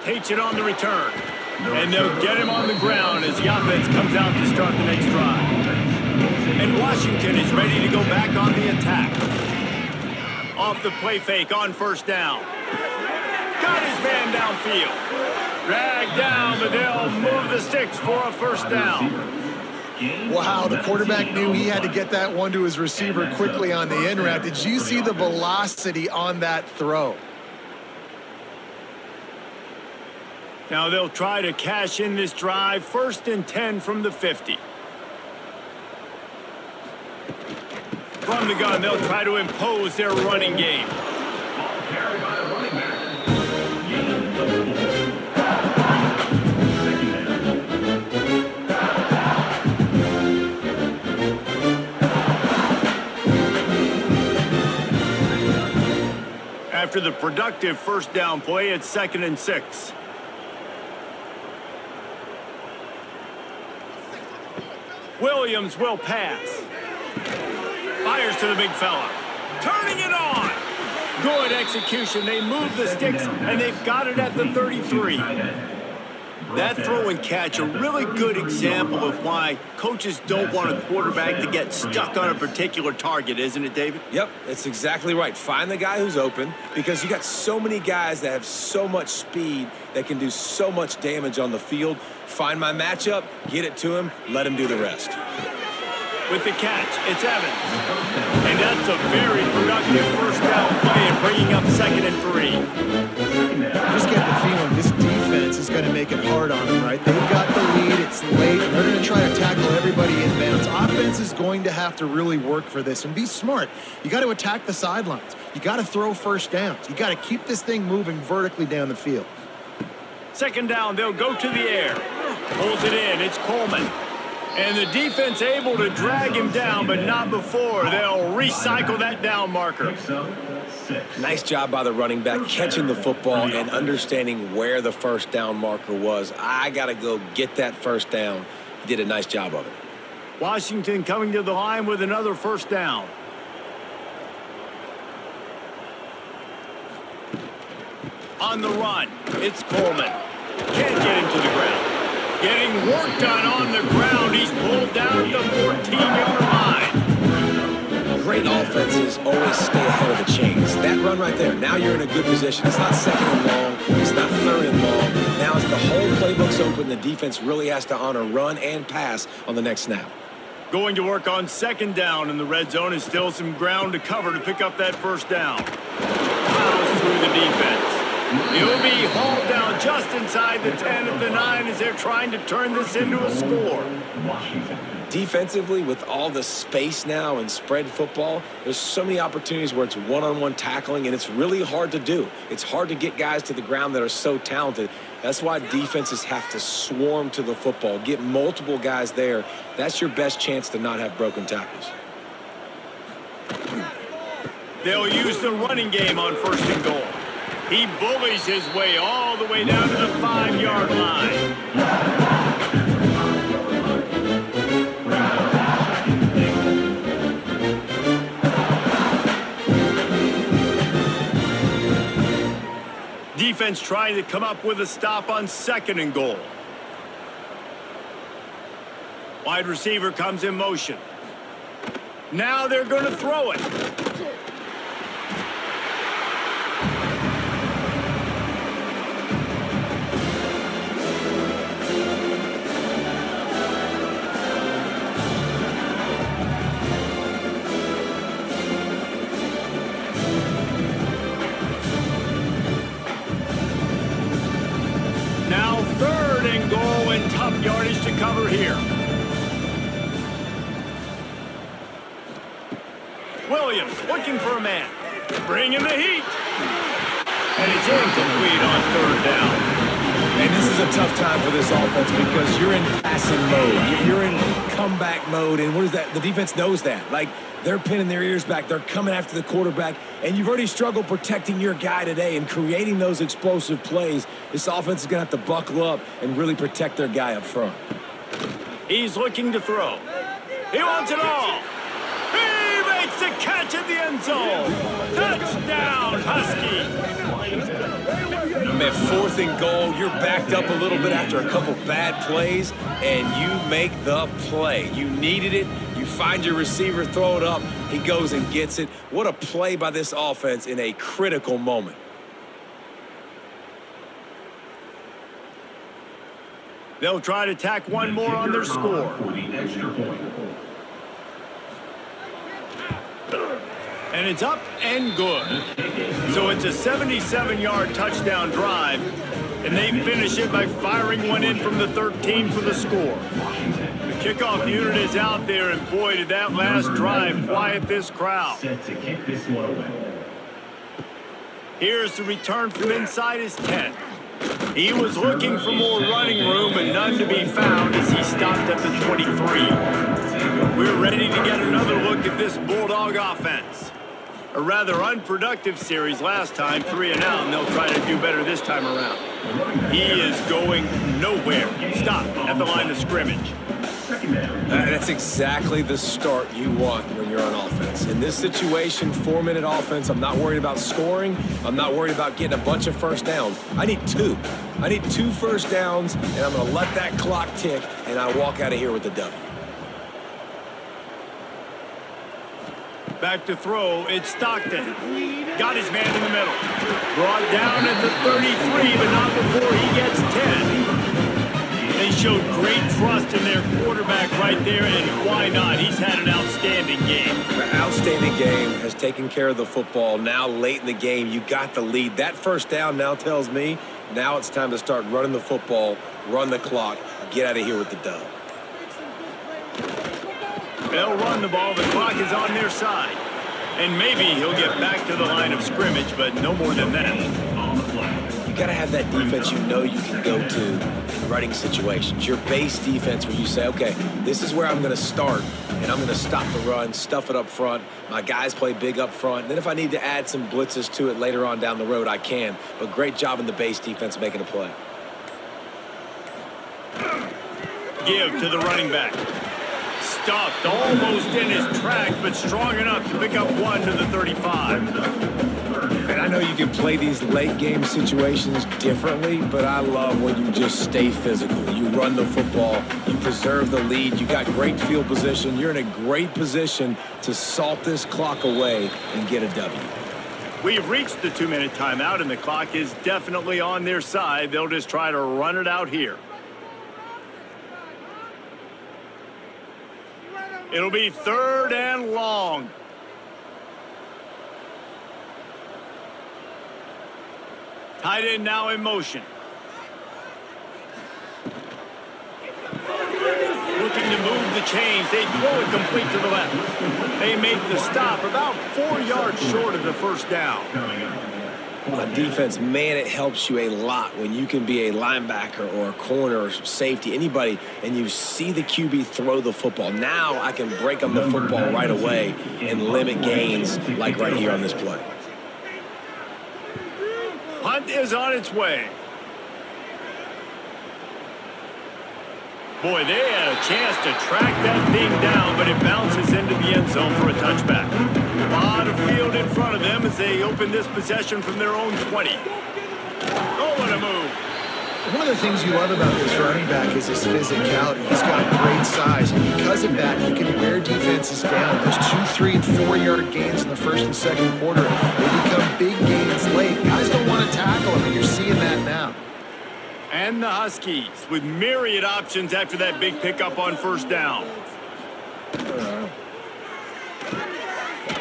Takes it on the return. And they'll get him on the ground as the offense comes out to start the next drive. And Washington is ready to go back on the attack. Off the play fake on 1st down. Got his man downfield. Dragged down, but they'll move the sticks for a 1st down. Wow, the quarterback knew he had to get that one to his receiver quickly on the in route. Did you see the velocity on that throw? Now they'll try to cash in this drive. 1st and 10 from the 50. From the gun, they'll try to impose their running game. Carried by a running back. After the productive 1st down play, it's 2nd and 6. Williams will pass. Fires to the big fella. Turning it on. Good execution. They move the sticks, and they've got it at the 33. That throw and catch, a really good example of why coaches don't want a quarterback to get stuck on a particular target, isn't it, David? Yep, that's exactly right. Find the guy who's open, because you got so many guys that have so much speed that can do so much damage on the field. Find my matchup, get it to him, let him do the rest. With the catch, it's Evans. And that's a very productive 1st down play and bringing up 2nd and 3. I just get the feeling this defense is going to make it hard on them, right? They've got the lead, it's late, and they're going to try to tackle everybody inbounds. Offense is going to have to really work for this and be smart. You got to attack the sidelines. You got to throw 1st downs. You got to keep this thing moving vertically down the field. 2nd down, they'll go to the air. Pulls it in, it's Coleman. And the defense able to drag him down, but not before. They'll recycle that down marker. Nice job by the running back, catching the football and understanding where the 1st down marker was. I got to go get that 1st down. He did a nice job of it. Washington coming to the line with another 1st down. On the run, it's Coleman. Can't get him to the ground. Getting work done on the ground. He's pulled down the 14-yard line. Great offenses always stay ahead of the chains. That run right there, now you're in a good position. It's not 2nd and long. It's not 3rd and long. Now as the whole playbook's open, the defense really has to honor run and pass on the next snap. Going to work on 2nd down in the red zone, and still some ground to cover to pick up that 1st down. Plows through the defense. He'll be hauled down just inside the 10 of the 9 as they're trying to turn this into a score. Defensively, with all the space now and spread football, there's so many opportunities where it's one-on-one tackling, and it's really hard to do. It's hard to get guys to the ground that are so talented. That's why defenses have to swarm to the football, get multiple guys there. That's your best chance to not have broken tackles. They'll use the running game on 1st and goal. He bullies his way all the way down to the 5-yard line. defense trying to come up with a stop on 2nd and goal. Wide receiver comes in motion. Now they're going to throw it. Now 3rd and goal and tough yardage to cover here. Williams looking for a man. Bringing the heat. And it's incomplete on 3rd down. And this is a tough time for this offense because you're in passing mode. You're in comeback mode. And what is that? The defense knows that. Like, they're pinning their ears back. They're coming after the quarterback. And you've already struggled protecting your guy today and creating those explosive plays. This offense is going to have to buckle up and really protect their guy up front. He's looking to throw. He wants it all. He makes the catch in the end zone. Touchdown, Huskies. Man, 4th and goal, you're backed up a little bit after a couple bad plays, and you make the play. You needed it. You find your receiver, throw it up. He goes and gets it. What a play by this offense in a critical moment. They'll try to tack one more on their score. For the extra point. And it's up and good. So it's a 77-yard touchdown drive, and they finish it by firing one in from the 13 for the score. The kickoff unit is out there, and boy, did that last drive quiet this crowd. Set to kick this one away. Here's the return from inside his 10. He was looking for more running room, but none to be found as he stopped at the 23. We're ready to get another look at this Bulldog offense. A rather unproductive series last time, 3 and out, and they'll try to do better this time around. He is going nowhere. Stop at the line of scrimmage. That's exactly the start you want when you're on offense. In this situation, 4-minute offense, I'm not worried about scoring. I'm not worried about getting a bunch of first downs. I need 2. I need 2 first downs, and I'm going to let that clock tick, and I walk out of here with the W. Back to throw, it's Stockton. Got his man in the middle. Brought down at the 33, but not before he gets 10. They showed great trust in their quarterback right there, and why not? He's had an outstanding game. An outstanding game, has taken care of the football. Now, late in the game, you got the lead. That first down now tells me now it's time to start running the football, run the clock, get out of here with the dub. They'll run the ball. The clock is on their side. And maybe he'll get back to the line of scrimmage, but no more than that. You got to have that defense you know you can go to in running situations. Your base defense where you say, okay, this is where I'm going to start, and I'm going to stop the run, stuff it up front. My guys play big up front. And then if I need to add some blitzes to it later on down the road, I can. But great job in the base defense making a play. Give to the running back. Stuffed almost in his tracks, but strong enough to pick up one to the 35. And I know you can play these late game situations differently, but I love when you just stay physical. You run the football, you preserve the lead, you got great field position. You're in a great position to salt this clock away and get a W. We've reached the 2-minute timeout, and the clock is definitely on their side. They'll just try to run it out here. It'll be 3rd and long. Tight end now in motion. Looking to move the chains. They throw it complete to the left. They make the stop about 4 yards short of the first down. On defense, man, it helps you a lot when you can be a linebacker or a corner or safety, anybody, and you see the QB throw the football. Now I can break on the football right away and limit gains like right here on this play. Hunt is on its way. Boy, they had a chance to track that thing down, but it bounces into the end zone for a touchback. A lot of field in front of them as they open this possession from their own 20. Oh, what a move. One of the things you love about this running back is his physicality. He's got great size, and because of that, he can wear defenses down. Those 2, 3, and 4-yard gains in the first and second quarter, they become big gains late. Guys don't want to tackle him, and you're seeing that now. And the Huskies with myriad options after that big pickup on first down.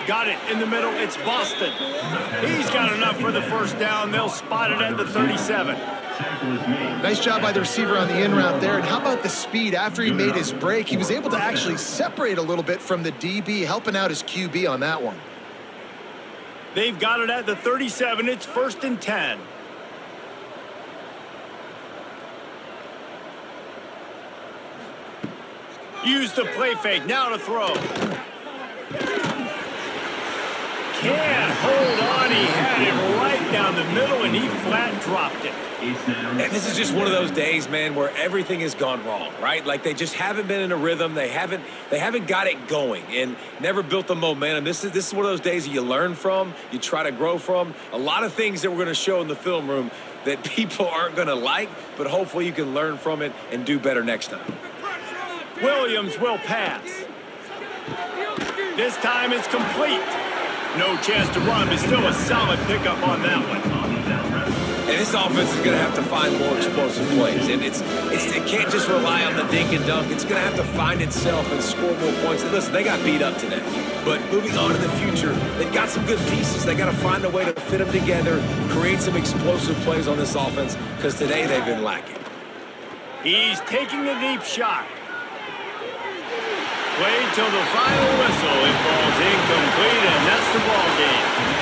Got it in the middle. It's Boston. He's got enough for the first down. They'll spot it at the 37. Nice job by the receiver on the in route there. And how about the speed? After he made his break, he was able to actually separate a little bit from the DB, helping out his QB on that one. They've got it at the 37. It's 1st and 10. Use the play fake. Now to throw. Can't hold on. He had it right down the middle, and he flat dropped it. And this is just one of those days, man, where everything has gone wrong, right? Like they just haven't been in a rhythm. They haven't got it going and never built the momentum. This is one of those days that you learn from, you try to grow from. A lot of things that we're going to show in the film room that people aren't going to like, but hopefully you can learn from it and do better next time. Williams will pass. This time it's complete. No chance to run, but still a solid pickup on that one. And this offense is going to have to find more explosive plays. And it can't just rely on the dink and dunk. It's going to have to find itself and score more points. And listen, they got beat up today. But moving on to the future, they've got some good pieces. They got to find a way to fit them together, create some explosive plays on this offense, because today they've been lacking. He's taking the deep shot. Played till the final whistle. It falls incomplete, and that's the ball game.